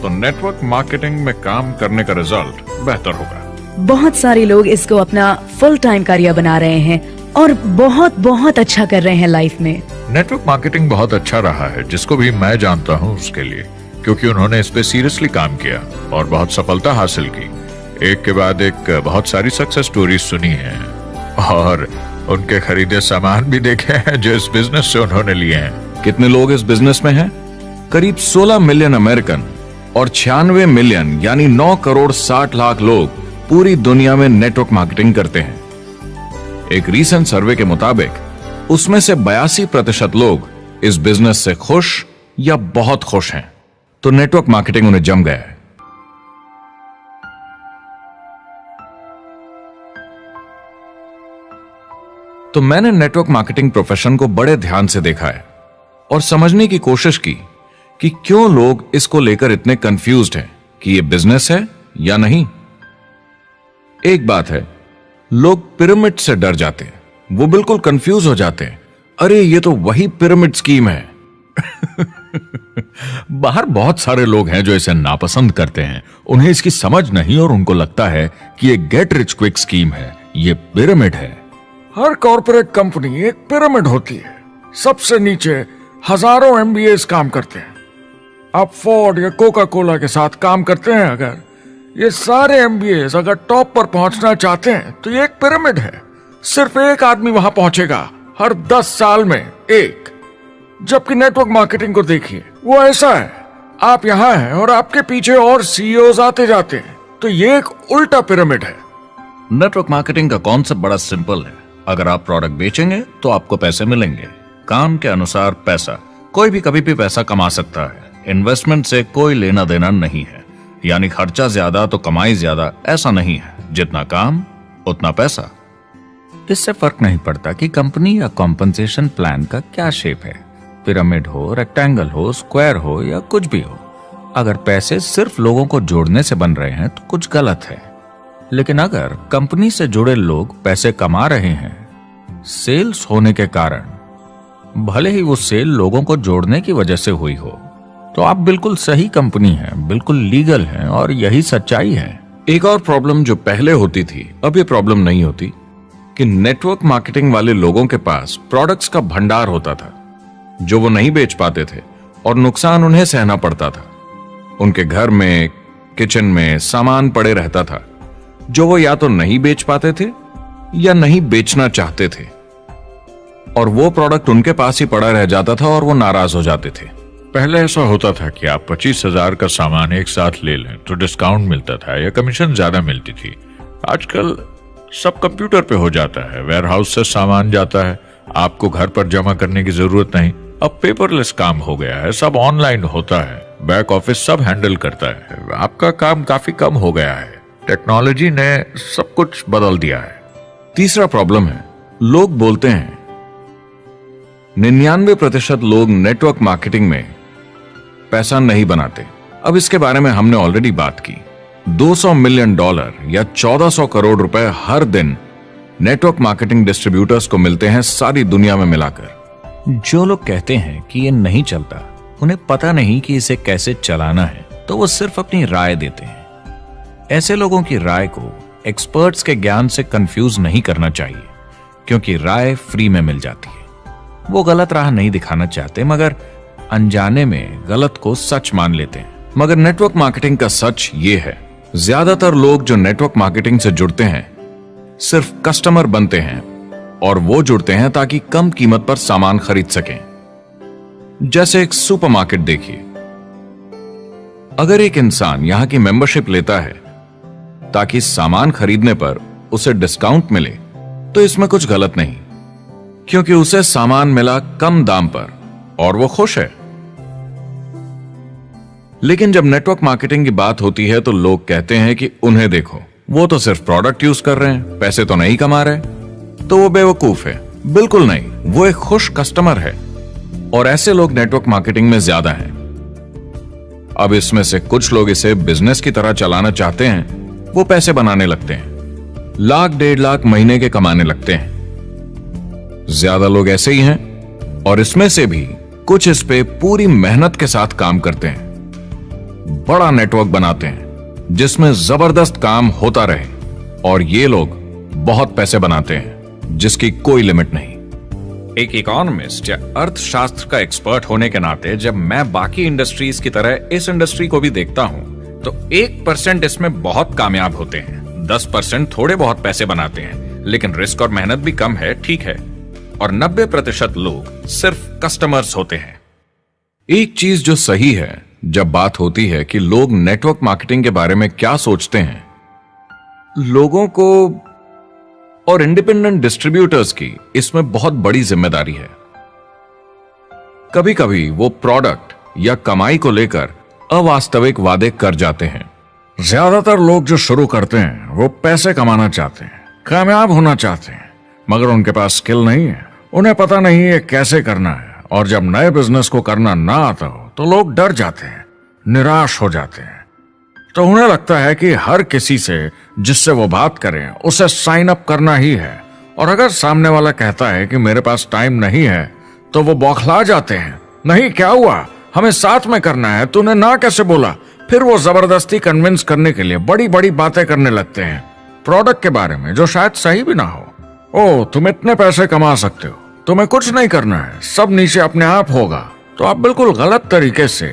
तो नेटवर्क मार्केटिंग में काम करने का रिजल्ट बेहतर होगा। बहुत सारे लोग इसको अपना फुल टाइम करियर बना रहे हैं और बहुत बहुत अच्छा कर रहे हैं लाइफ में। नेटवर्क मार्केटिंग बहुत अच्छा रहा है जिसको भी मैं जानता हूँ उसके लिए, क्योंकि उन्होंने इस पे सीरियसली काम किया और बहुत सफलता हासिल की। एक के बाद एक बहुत सारी सक्सेस स्टोरीज सुनी है और उनके खरीदे सामान भी देखे हैं जो इस बिजनेस से उन्होंने लिए हैं। कितने लोग इस बिजनेस में हैं? करीब 16 मिलियन अमेरिकन और 96 मिलियन यानी 9 करोड़ 60 लाख लोग पूरी दुनिया में नेटवर्क मार्केटिंग करते हैं। एक रीसेंट सर्वे के मुताबिक उसमें से 82% लोग इस बिजनेस से खुश या बहुत खुश हैं। तो नेटवर्क मार्केटिंग उन्हें जम गया है। तो मैंने नेटवर्क मार्केटिंग प्रोफेशन को बड़े ध्यान से देखा है और समझने की कोशिश की कि क्यों लोग इसको लेकर इतने कंफ्यूज्ड हैं कि ये बिजनेस है या नहीं। एक बात है, लोग पिरामिड से डर जाते हैं, वो बिल्कुल कंफ्यूज हो जाते हैं। अरे ये तो वही पिरामिड स्कीम है। बाहर बहुत सारे लोग हैं जो इसे नापसंद करते हैं, उन्हें इसकी समझ नहीं और उनको लगता है कि ये गेट रिच क्विक स्कीम है, ये पिरामिड है। हर कॉर्पोरेट कंपनी एक पिरामिड होती है। सबसे नीचे हजारों एमबीएस काम करते हैं। आप फोर्ड या कोका कोला के साथ काम करते हैं, अगर ये सारे एमबीएस अगर टॉप पर पहुंचना चाहते हैं तो ये एक पिरामिड है। सिर्फ एक आदमी वहां पहुंचेगा हर 10 साल में एक। जबकि नेटवर्क मार्केटिंग को देखिए, वो ऐसा है, आप यहां हैं और आपके पीछे और सीईओज आते जाते हैं, तो ये एक उल्टा पिरामिड है। नेटवर्क मार्केटिंग का कॉन्सेप्ट बड़ा सिंपल है। अगर आप प्रोडक्ट बेचेंगे तो आपको पैसे मिलेंगे, काम के अनुसार पैसा। कोई भी कभी भी पैसा कमा सकता है, इन्वेस्टमेंट से कोई लेना देना नहीं है। यानी खर्चा ज्यादा तो कमाई ज्यादा, ऐसा नहीं है। जितना काम उतना पैसा। इससे फर्क नहीं पड़ता कि कंपनी या कॉम्पनसेशन प्लान का क्या शेप है, पिरामिड हो, रेक्टेंगल हो, स्क्वायर हो या कुछ भी हो। अगर पैसे सिर्फ लोगों को जोड़ने से बन रहे हैं तो कुछ गलत है। लेकिन अगर कंपनी से जुड़े लोग पैसे कमा रहे हैं सेल्स होने के कारण, भले ही वो सेल लोगों को जोड़ने की वजह से हुई हो, तो आप बिल्कुल सही कंपनी हैं, बिल्कुल लीगल हैं और यही सच्चाई है। एक और प्रॉब्लम जो पहले होती थी, अब ये प्रॉब्लम नहीं होती कि नेटवर्क मार्केटिंग वाले लोगों के पास प्रोडक्ट्स का भंडार होता था जो वो नहीं बेच पाते थे और नुकसान उन्हें सहना पड़ता था। उनके घर में, किचन में सामान पड़े रहता था जो वो या तो नहीं बेच पाते थे या नहीं बेचना चाहते थे, और वो प्रोडक्ट उनके पास ही पड़ा रह जाता था और वो नाराज हो जाते थे। पहले ऐसा होता था कि आप 25,000 का सामान एक साथ ले लें तो डिस्काउंट मिलता था या कमीशन ज्यादा मिलती थी। आजकल सब कंप्यूटर पे हो जाता है, वेयरहाउस से सामान जाता है, आपको घर पर जमा करने की जरूरत नहीं। अब पेपरलेस काम हो गया है, सब ऑनलाइन होता है, बैक ऑफिस सब हैंडल करता है, आपका काम काफी कम हो गया है। टेक्नोलॉजी ने सब कुछ बदल दिया है। तीसरा प्रॉब्लम है, लोग बोलते हैं 99% लोग नेटवर्क मार्केटिंग में पैसा नहीं बनाते। अब इसके बारे में हमने ऑलरेडी बात की। $200 मिलियन या 1400 करोड़ रुपए हर दिन नेटवर्क मार्केटिंग डिस्ट्रीब्यूटर्स को मिलते हैं सारी दुनिया में मिलाकर। जो लोग कहते हैं कि ये नहीं चलता, उन्हें पता नहीं कि इसे कैसे चलाना है, तो वो सिर्फ अपनी राय देते हैं। ऐसे लोगों की राय को एक्सपर्ट्स के ज्ञान से कंफ्यूज नहीं करना चाहिए, क्योंकि राय फ्री में मिल जाती है। वो गलत राह नहीं दिखाना चाहते, मगर अनजाने में गलत को सच मान लेते हैं। मगर नेटवर्क मार्केटिंग का सच ये है, ज्यादातर लोग जो नेटवर्क मार्केटिंग से जुड़ते हैं सिर्फ कस्टमर बनते हैं, और वो जुड़ते हैं ताकि कम कीमत पर सामान खरीद सकें। जैसे एक सुपरमार्केट देखिए, अगर एक इंसान यहां की मेंबरशिप लेता है ताकि सामान खरीदने पर उसे डिस्काउंट मिले, तो इसमें कुछ गलत नहीं, क्योंकि उसे सामान मिला कम दाम पर और वो खुश है। लेकिन जब नेटवर्क मार्केटिंग की बात होती है तो लोग कहते हैं कि उन्हें देखो, वो तो सिर्फ प्रोडक्ट यूज कर रहे हैं, पैसे तो नहीं कमा रहे, तो वो बेवकूफ है। बिल्कुल नहीं, वो एक खुश कस्टमर है, और ऐसे लोग नेटवर्क मार्केटिंग में ज्यादा हैं। अब इसमें से कुछ लोग इसे बिजनेस की तरह चलाना चाहते हैं, वो पैसे बनाने लगते हैं, लाख 1.5 लाख महीने के कमाने लगते हैं। ज्यादा लोग ऐसे ही हैं, और इसमें से भी कुछ इस पे पूरी मेहनत के साथ काम करते हैं, बड़ा नेटवर्क बनाते हैं जिसमें जबरदस्त काम होता रहे, और ये लोग बहुत पैसे बनाते हैं जिसकी कोई लिमिट नहीं। एक इकोनॉमिस्ट या अर्थशास्त्र का एक्सपर्ट होने के नाते जब मैं बाकी इंडस्ट्रीज की तरह इस इंडस्ट्री को भी देखता हूं, तो 1% इसमें बहुत कामयाब होते हैं, 10% थोड़े बहुत पैसे बनाते हैं, लेकिन रिस्क और मेहनत भी कम है, ठीक है, और 90% लोग सिर्फ कस्टमर्स होते हैं। एक चीज जो सही है जब बात होती है कि लोग नेटवर्क मार्केटिंग के बारे में क्या सोचते हैं, लोगों को और इंडिपेंडेंट डिस्ट्रीब्यूटर्स की इसमें बहुत बड़ी जिम्मेदारी है। कभी कभी वो प्रोडक्ट या कमाई को लेकर अवास्तविक वादे कर जाते हैं। ज्यादातर लोग जो शुरू करते हैं वो पैसे कमाना चाहते हैं, कामयाब होना चाहते हैं, मगर उनके पास स्किल नहीं है, उन्हें पता नहीं है कैसे करना है। और जब नए बिजनेस को करना ना आता हो तो लोग डर जाते हैं, निराश हो जाते हैं। तो उन्हें लगता है कि हर किसी से जिससे वो बात करें उसे साइन अप करना ही है। और अगर सामने वाला कहता है कि मेरे पास टाइम नहीं है तो वो बौखला जाते हैं। नहीं, क्या हुआ, हमें साथ में करना है, तूने ना कैसे बोला। फिर वो जबरदस्ती कन्विंस करने के लिए बड़ी बड़ी बातें करने लगते हैं प्रोडक्ट के बारे में, जो शायद सही भी ना हो। ओ, तुम इतने पैसे कमा सकते हो, तुम्हें कुछ नहीं करना है, सब नीचे अपने आप होगा। तो आप बिल्कुल गलत तरीके से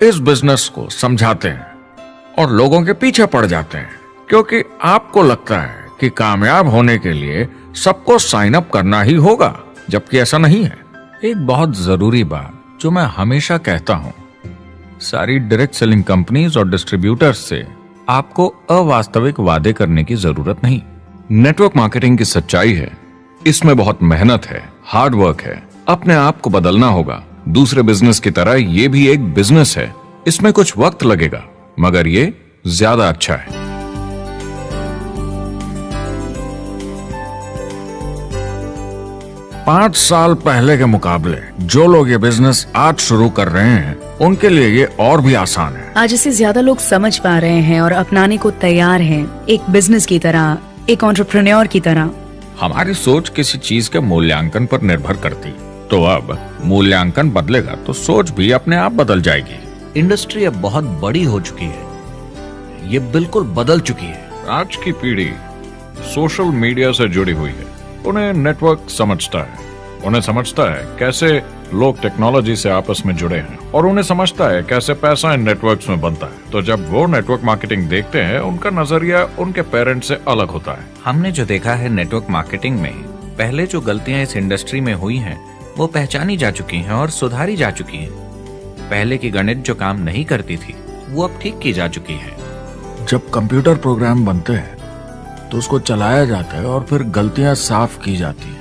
इस बिजनेस को समझाते हैं और लोगों के पीछे पड़ जाते हैं, क्योंकि आपको लगता है कि कामयाब होने के लिए सबको साइन अप करना ही होगा, जबकि ऐसा नहीं है। एक बहुत जरूरी बात जो मैं हमेशा कहता हूं, सारी डायरेक्ट सेलिंग कंपनीज और डिस्ट्रीब्यूटर्स से आपको अवास्तविक वादे करने की जरूरत नहीं। नेटवर्क मार्केटिंग की सच्चाई है, इसमें बहुत मेहनत है, हार्ड वर्क है, अपने आप को बदलना होगा। दूसरे बिजनेस की तरह ये भी एक बिजनेस है, इसमें कुछ वक्त लगेगा, मगर ये ज्यादा अच्छा है। 5 साल पहले के मुकाबले जो लोग ये बिजनेस आज शुरू कर रहे हैं उनके लिए ये और भी आसान है। आज इसे ज्यादा लोग समझ पा रहे हैं और अपनाने को तैयार हैं, एक बिजनेस की तरह, एक एंटरप्रेन्योर की तरह। हमारी सोच किसी चीज के मूल्यांकन पर निर्भर करती, तो अब मूल्यांकन बदलेगा तो सोच भी अपने आप बदल जाएगी। इंडस्ट्री अब बहुत बड़ी हो चुकी है, ये बिल्कुल बदल चुकी है। आज की पीढ़ी सोशल मीडिया से जुड़ी हुई है, उन्हें नेटवर्क समझता है, उन्हें समझता है कैसे लोग टेक्नोलॉजी से आपस में जुड़े हैं, और उन्हें समझता है कैसे पैसा इन नेटवर्क्स में बनता है। तो जब वो नेटवर्क मार्केटिंग देखते हैं, उनका नजरिया उनके पेरेंट्स से अलग होता है। हमने जो देखा है नेटवर्क मार्केटिंग में, पहले जो गलतियां इस इंडस्ट्री में हुई हैं वो पहचानी जा चुकी हैं और सुधारी जा चुकी हैं। पहले की गणित जो काम नहीं करती थी वो अब ठीक की जा चुकी है। जब कंप्यूटर प्रोग्राम बनते हैं तो उसको चलाया जाता है और फिर गलतियां साफ की जाती हैं।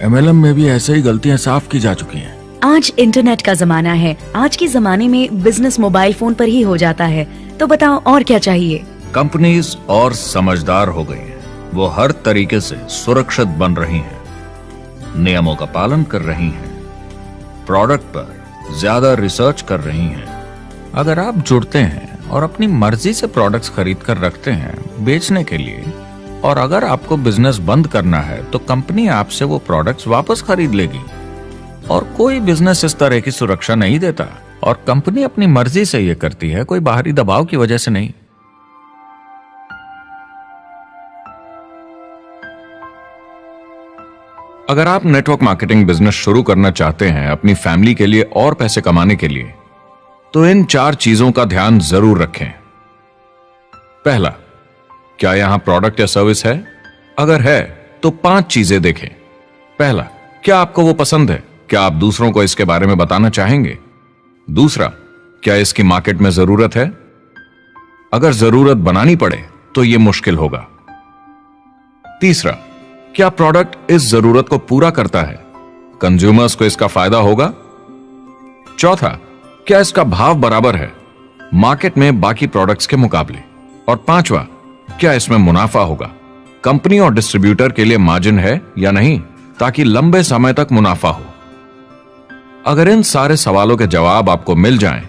MLM में भी ऐसे ही गलतियां साफ की जा चुकी हैं। आज इंटरनेट का जमाना है, आज के जमाने में बिजनेस मोबाइल फोन पर ही हो जाता है। तो बताओ और क्या चाहिए। कंपनीज और समझदार हो गई हैं, वो हर तरीके से सुरक्षित बन रही हैं, नियमों का पालन कर रही हैं, प्रोडक्ट पर ज्यादा रिसर्च कर रही हैं। अगर आप जुड़ते हैं और अपनी मर्जी से प्रोडक्ट्स खरीद कर रखते हैं बेचने के लिए, और अगर आपको बिजनेस बंद करना है तो कंपनी आपसे वो प्रोडक्ट्स वापस खरीद लेगी। और कोई बिजनेस इस तरह की सुरक्षा नहीं देता, और कंपनी अपनी मर्जी से ये करती है, कोई बाहरी दबाव की वजह से नहीं। अगर आप नेटवर्क मार्केटिंग बिजनेस शुरू करना चाहते हैं अपनी फैमिली के लिए और पैसे कमाने के लिए, तो इन 4 चीजों का ध्यान जरूर रखें। पहला, क्या यहां प्रोडक्ट या सर्विस है? अगर है तो 5 चीजें देखें। पहला, क्या आपको वो पसंद है? क्या आप दूसरों को इसके बारे में बताना चाहेंगे? दूसरा, क्या इसकी मार्केट में जरूरत है? अगर जरूरत बनानी पड़े तो यह मुश्किल होगा। तीसरा, क्या प्रोडक्ट इस जरूरत को पूरा करता है? कंज्यूमर्स को इसका फायदा होगा? चौथा, क्या इसका भाव बराबर है मार्केट में बाकी प्रोडक्ट्स के मुकाबले? और पांचवा, क्या इसमें मुनाफा होगा? कंपनी और डिस्ट्रीब्यूटर के लिए मार्जिन है या नहीं, ताकि लंबे समय तक मुनाफा हो। अगर इन सारे सवालों के जवाब आपको मिल जाएं,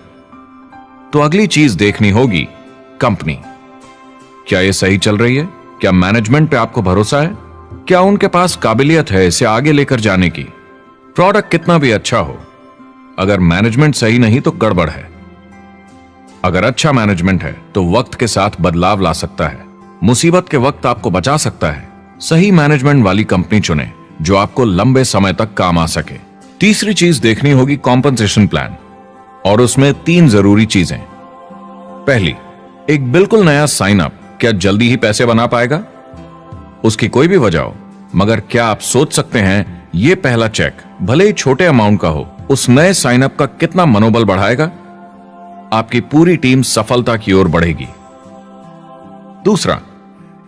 तो अगली चीज देखनी होगी कंपनी। क्या यह सही चल रही है? क्या मैनेजमेंट पे आपको भरोसा है? क्या उनके पास काबिलियत है इसे आगे लेकर जाने की? प्रोडक्ट कितना भी अच्छा हो, अगर मैनेजमेंट सही नहीं तो गड़बड़ है। अगर अच्छा मैनेजमेंट है तो वक्त के साथ बदलाव ला सकता है, मुसीबत के वक्त आपको बचा सकता है। सही मैनेजमेंट वाली कंपनी चुने जो आपको लंबे समय तक काम आ सके। तीसरी चीज देखनी होगी कॉम्पनसेशन प्लान, और उसमें 3 जरूरी चीजें। पहली, एक बिल्कुल नया साइन अप क्या जल्दी ही पैसे बना पाएगा? उसकी कोई भी वजह हो, मगर क्या आप सोच सकते हैं यह पहला चेक, भले ही छोटे अमाउंट का हो, उस नए साइन अप का कितना मनोबल बढ़ाएगा? आपकी पूरी टीम सफलता की ओर बढ़ेगी। दूसरा,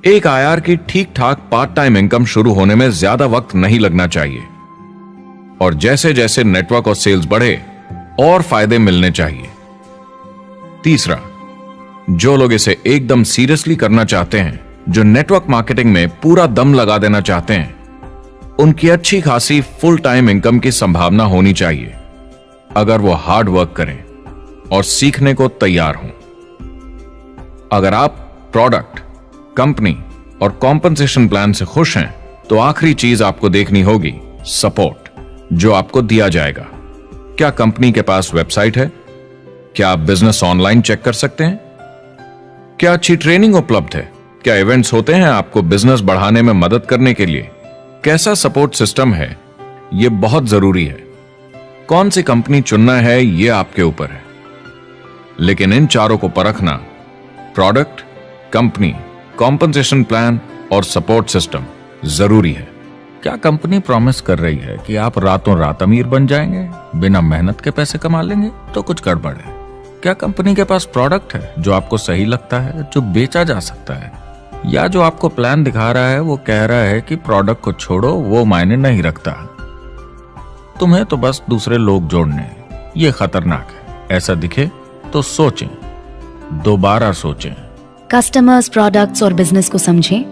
एक IR की ठीक ठाक पार्ट टाइम इनकम शुरू होने में ज्यादा वक्त नहीं लगना चाहिए, और जैसे जैसे नेटवर्क और सेल्स बढ़े और फायदे मिलने चाहिए। तीसरा, जो लोग इसे एकदम सीरियसली करना चाहते हैं, जो नेटवर्क मार्केटिंग में पूरा दम लगा देना चाहते हैं, उनकी अच्छी खासी फुल टाइम इनकम की संभावना होनी चाहिए अगर वो हार्ड वर्क करें और सीखने को तैयार हों। अगर आप प्रोडक्ट, कंपनी और कॉम्पनसेशन प्लान से खुश हैं तो आखिरी चीज आपको देखनी होगी सपोर्ट जो आपको दिया जाएगा। क्या कंपनी के पास वेबसाइट है? क्या आप बिजनेस ऑनलाइन चेक कर सकते हैं? क्या अच्छी ट्रेनिंग उपलब्ध है? क्या इवेंट्स होते हैं आपको बिजनेस बढ़ाने में मदद करने के लिए? कैसा सपोर्ट सिस्टम है? यह बहुत जरूरी है। कौन सी कंपनी चुनना है यह आपके ऊपर है, लेकिन इन चारों को परखना, प्रोडक्ट, कंपनी, कॉम्पनसेशन प्लान और सपोर्ट सिस्टम, जरूरी है। क्या कंपनी प्रॉमिस कर रही है कि आप रातों रात अमीर बन जाएंगे, बिना मेहनत के पैसे कमा लेंगे? तो कुछ गड़बड़ है। क्या कंपनी के पास प्रोडक्ट है जो आपको सही लगता है, जो बेचा जा सकता है? या जो आपको प्लान दिखा रहा है वो कह रहा है कि प्रोडक्ट को छोड़ो, वो मायने नहीं रखता, तुम्हें तो बस दूसरे लोग जोड़ने हैं। ये खतरनाक है। ऐसा दिखे तो सोचें, दोबारा सोचें। कस्टमर्स, प्रोडक्ट्स और बिजनेस को समझें,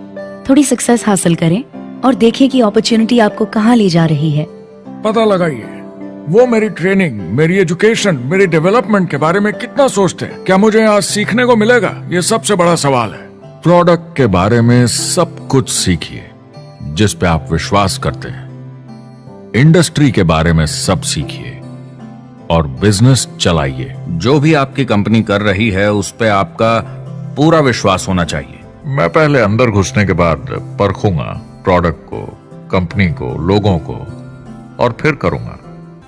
थोड़ी सक्सेस हासिल करें और देखें कि अपॉर्चुनिटी आपको कहां ले जा रही है। पता लगाइए वो मेरी ट्रेनिंग, मेरी एजुकेशन, मेरी डेवलपमेंट के बारे में कितना सोचते हैं। क्या मुझे यहाँ सीखने को मिलेगा? ये सबसे बड़ा सवाल है। प्रोडक्ट के बारे में सब कुछ सीखिए जिस पे आप विश्वास करते हैं। इंडस्ट्री के बारे में सब सीखिए और बिजनेस चलाइए। जो भी आपकी कंपनी कर रही है उस पे आपका पूरा विश्वास होना चाहिए। मैं पहले अंदर घुसने के बाद परखूंगा प्रोडक्ट को, कंपनी को, लोगों को, और फिर करूंगा।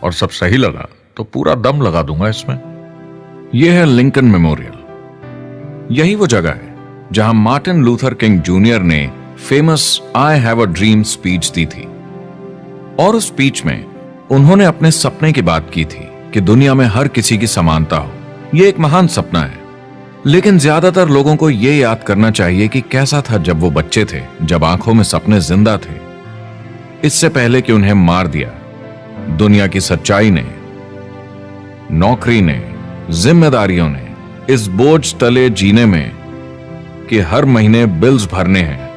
और सब सही लगा तो पूरा दम लगा दूंगा इसमें। यह है लिंकन मेमोरियल। यही वो जगह है जहां मार्टिन लूथर किंग जूनियर ने famous I have a dream speech दी थी। और उस स्पीच में उन्होंने अपने सपने की बात की थी कि दुनिया में हर किसी की समानता हो। यह एक महान सपना है, लेकिन ज्यादातर लोगों को यह याद करना चाहिए कि कैसा था जब वो बच्चे थे, जब आंखों में सपने जिंदा थे। इससे पहले कि उन्हें मार दिया दुनिया की सच्चाई ने, नौकरी ने, जिम्मेदारियों ने, इस बोझ तले जीने में कि हर महीने बिल्स भरने हैं।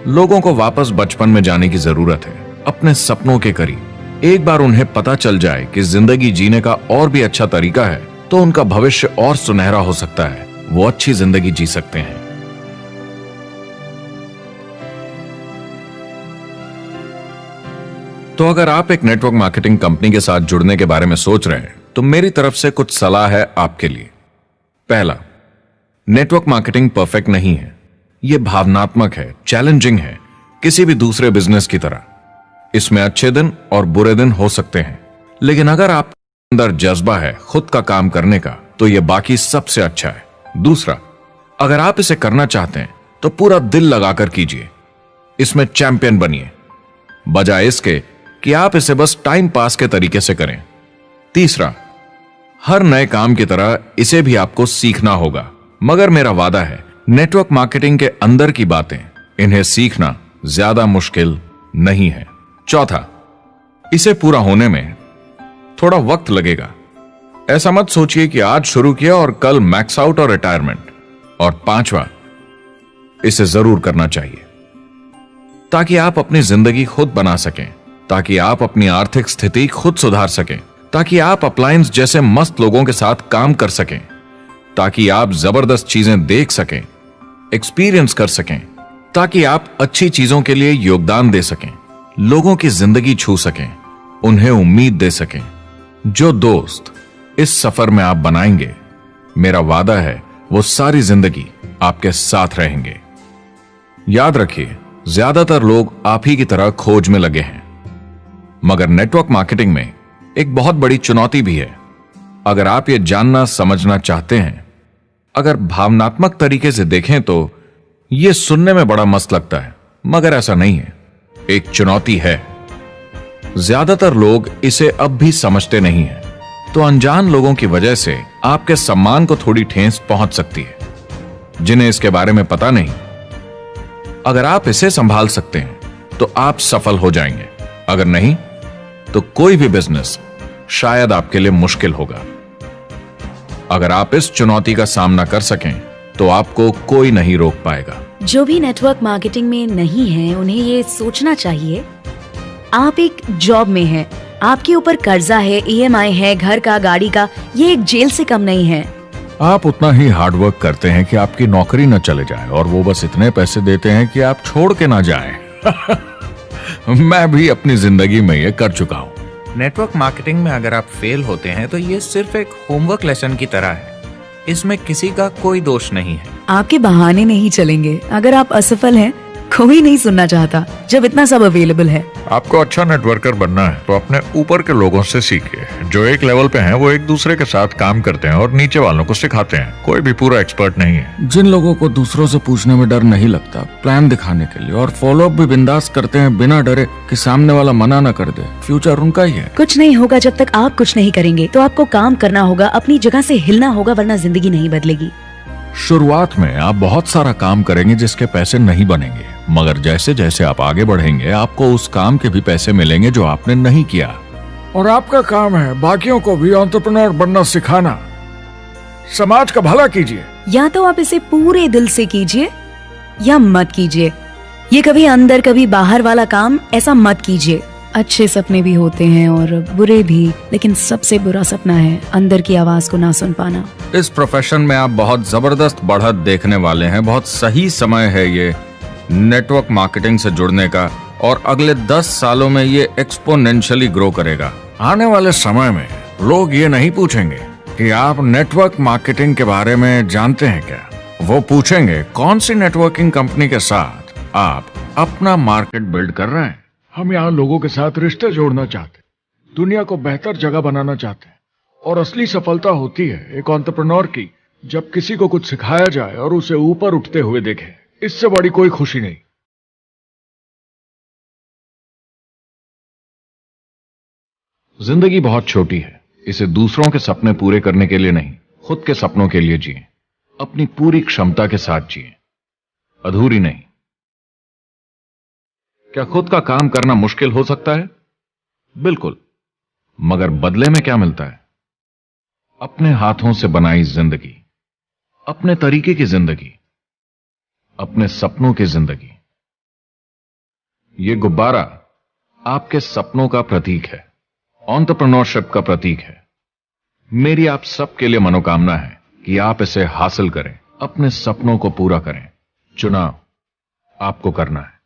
लोगों को वापस बचपन में जाने की जरूरत है, अपने सपनों के करीब। एक बार उन्हें पता चल जाए कि जिंदगी जीने का और भी अच्छा तरीका है तो उनका भविष्य और सुनहरा हो सकता है। वो अच्छी जिंदगी जी सकते हैं। तो अगर आप एक नेटवर्क मार्केटिंग कंपनी के साथ जुड़ने के बारे में सोच रहे हैं तो मेरी तरफ से कुछ सलाह है आपके लिए। पहला, नेटवर्क मार्केटिंग परफेक्ट नहीं है। यह भावनात्मक है, चैलेंजिंग है, किसी भी दूसरे बिजनेस की तरह। इसमें अच्छे दिन और बुरे दिन हो सकते हैं, लेकिन अगर आप अंदर जज्बा है खुद का काम करने का तो यह बाकी सबसे अच्छा है। दूसरा, अगर आप इसे करना चाहते हैं तो पूरा दिल लगाकर कीजिए। इसमें चैंपियन बनिए, बजाय इसके कि आप इसे बस टाइम पास के तरीके से करें। तीसरा, हर नए काम की तरह इसे भी आपको सीखना होगा, मगर मेरा वादा है नेटवर्क मार्केटिंग के अंदर की बातें, इन्हें सीखना ज्यादा मुश्किल नहीं है। चौथा, इसे पूरा होने में थोड़ा वक्त लगेगा। ऐसा मत सोचिए कि आज शुरू किया और कल मैक्स आउट और रिटायरमेंट। और पांचवा, इसे जरूर करना चाहिए ताकि आप अपनी जिंदगी खुद बना सकें, ताकि आप अपनी आर्थिक स्थिति खुद सुधार सकें, ताकि आप अप्लायंस जैसे मस्त लोगों के साथ काम कर सकें, ताकि आप जबरदस्त चीजें देख सकें, एक्सपीरियंस कर सकें, ताकि आप अच्छी चीजों के लिए योगदान दे सकें, लोगों की जिंदगी छू सकें, उन्हें उम्मीद दे सकें। जो दोस्त इस सफर में आप बनाएंगे, मेरा वादा है वो सारी जिंदगी आपके साथ रहेंगे। याद रखिए, ज्यादातर लोग आप ही की तरह खोज में लगे हैं, मगर नेटवर्क मार्केटिंग में एक बहुत बड़ी चुनौती भी है। अगर आप ये जानना समझना चाहते हैं, अगर भावनात्मक तरीके से देखें तो यह सुनने में बड़ा मस्त लगता है, मगर ऐसा नहीं है। एक चुनौती है। ज्यादातर लोग इसे अब भी समझते नहीं हैं, तो अनजान लोगों की वजह से आपके सम्मान को थोड़ी ठेस पहुंच सकती है, जिन्हें इसके बारे में पता नहीं। अगर आप इसे संभाल सकते हैं तो आप सफल हो जाएंगे, अगर नहीं तो कोई भी बिजनेस शायद आपके लिए मुश्किल होगा। अगर आप इस चुनौती का सामना कर सकें तो आपको कोई नहीं रोक पाएगा। जो भी नेटवर्क मार्केटिंग में नहीं है उन्हें ये सोचना चाहिए आप एक जॉब में हैं, आपके ऊपर कर्जा है, EMI है, घर का, गाड़ी का, ये एक जेल से कम नहीं है। आप उतना ही हार्डवर्क करते हैं कि आपकी नौकरी न चले जाए और वो बस इतने पैसे देते हैं कि आप छोड़ के ना जाएं। मैं भी अपनी जिंदगी में ये कर चुका हूँ। नेटवर्क मार्केटिंग में अगर आप फेल होते हैं तो ये सिर्फ एक होमवर्क लेसन की तरह है। इसमें किसी का कोई दोष नहीं है। आपके बहाने नहीं चलेंगे। अगर आप असफल हैं, कोई नहीं सुनना चाहता जब इतना सब अवेलेबल है। आपको अच्छा नेटवर्कर बनना है तो अपने ऊपर के लोगों से सीखिए। जो एक लेवल पे हैं वो एक दूसरे के साथ काम करते हैं और नीचे वालों को सिखाते हैं। कोई भी पूरा एक्सपर्ट नहीं है। जिन लोगों को दूसरों से पूछने में डर नहीं लगता, प्लान दिखाने के लिए और फॉलो अप भी बिंदास करते हैं बिना डरे कि सामने वाला मना न कर दे, फ्यूचर उनका ही है। कुछ नहीं होगा जब तक आप कुछ नहीं करेंगे। तो आपको काम करना होगा, अपनी जगह से हिलना होगा, वरना जिंदगी नहीं बदलेगी। शुरुआत में आप बहुत सारा काम करेंगे जिसके पैसे नहीं बनेंगे, मगर जैसे जैसे आप आगे बढ़ेंगे आपको उस काम के भी पैसे मिलेंगे जो आपने नहीं किया। और आपका काम है बाकियों को भी एंटरप्रेन्योर बनना सिखाना। समाज का भला कीजिए। या तो आप इसे पूरे दिल से कीजिए या मत कीजिए। ये कभी अंदर कभी बाहर वाला काम ऐसा मत कीजिए। अच्छे सपने भी होते हैं और बुरे भी, लेकिन सबसे बुरा सपना है अंदर की आवाज को ना सुन पाना। इस प्रोफेशन में आप बहुत जबरदस्त बढ़त देखने वाले हैं। बहुत सही समय है ये नेटवर्क मार्केटिंग से जुड़ने का और अगले 10 सालों में ये एक्सपोनेंशियली ग्रो करेगा। आने वाले समय में लोग ये नहीं पूछेंगे कि आप नेटवर्क मार्केटिंग के बारे में जानते हैं क्या। वो पूछेंगे कौन सी नेटवर्किंग कंपनी के साथ आप अपना मार्केट बिल्ड कर रहे हैं। हम यहाँ लोगों के साथ रिश्ते जोड़ना चाहते, दुनिया को बेहतर जगह बनाना चाहते हैं। और असली सफलता होती है एक एंटरप्रेन्योर की, जब किसी को कुछ सिखाया जाए और उसे ऊपर उठते हुए देखे। इससे बड़ी कोई खुशी नहीं। जिंदगी बहुत छोटी है, इसे दूसरों के सपने पूरे करने के लिए नहीं, खुद के सपनों के लिए जिए। अपनी पूरी क्षमता के साथ जिए, अधूरी नहीं। क्या खुद का काम करना मुश्किल हो सकता है? बिल्कुल, मगर बदले में क्या मिलता है? अपने हाथों से बनाई जिंदगी, अपने तरीके की जिंदगी, अपने सपनों की जिंदगी। यह गुब्बारा आपके सपनों का प्रतीक है, एंटरप्रेन्योरशिप का प्रतीक है। मेरी आप सबके लिए मनोकामना है कि आप इसे हासिल करें, अपने सपनों को पूरा करें। चुनाव आपको करना है।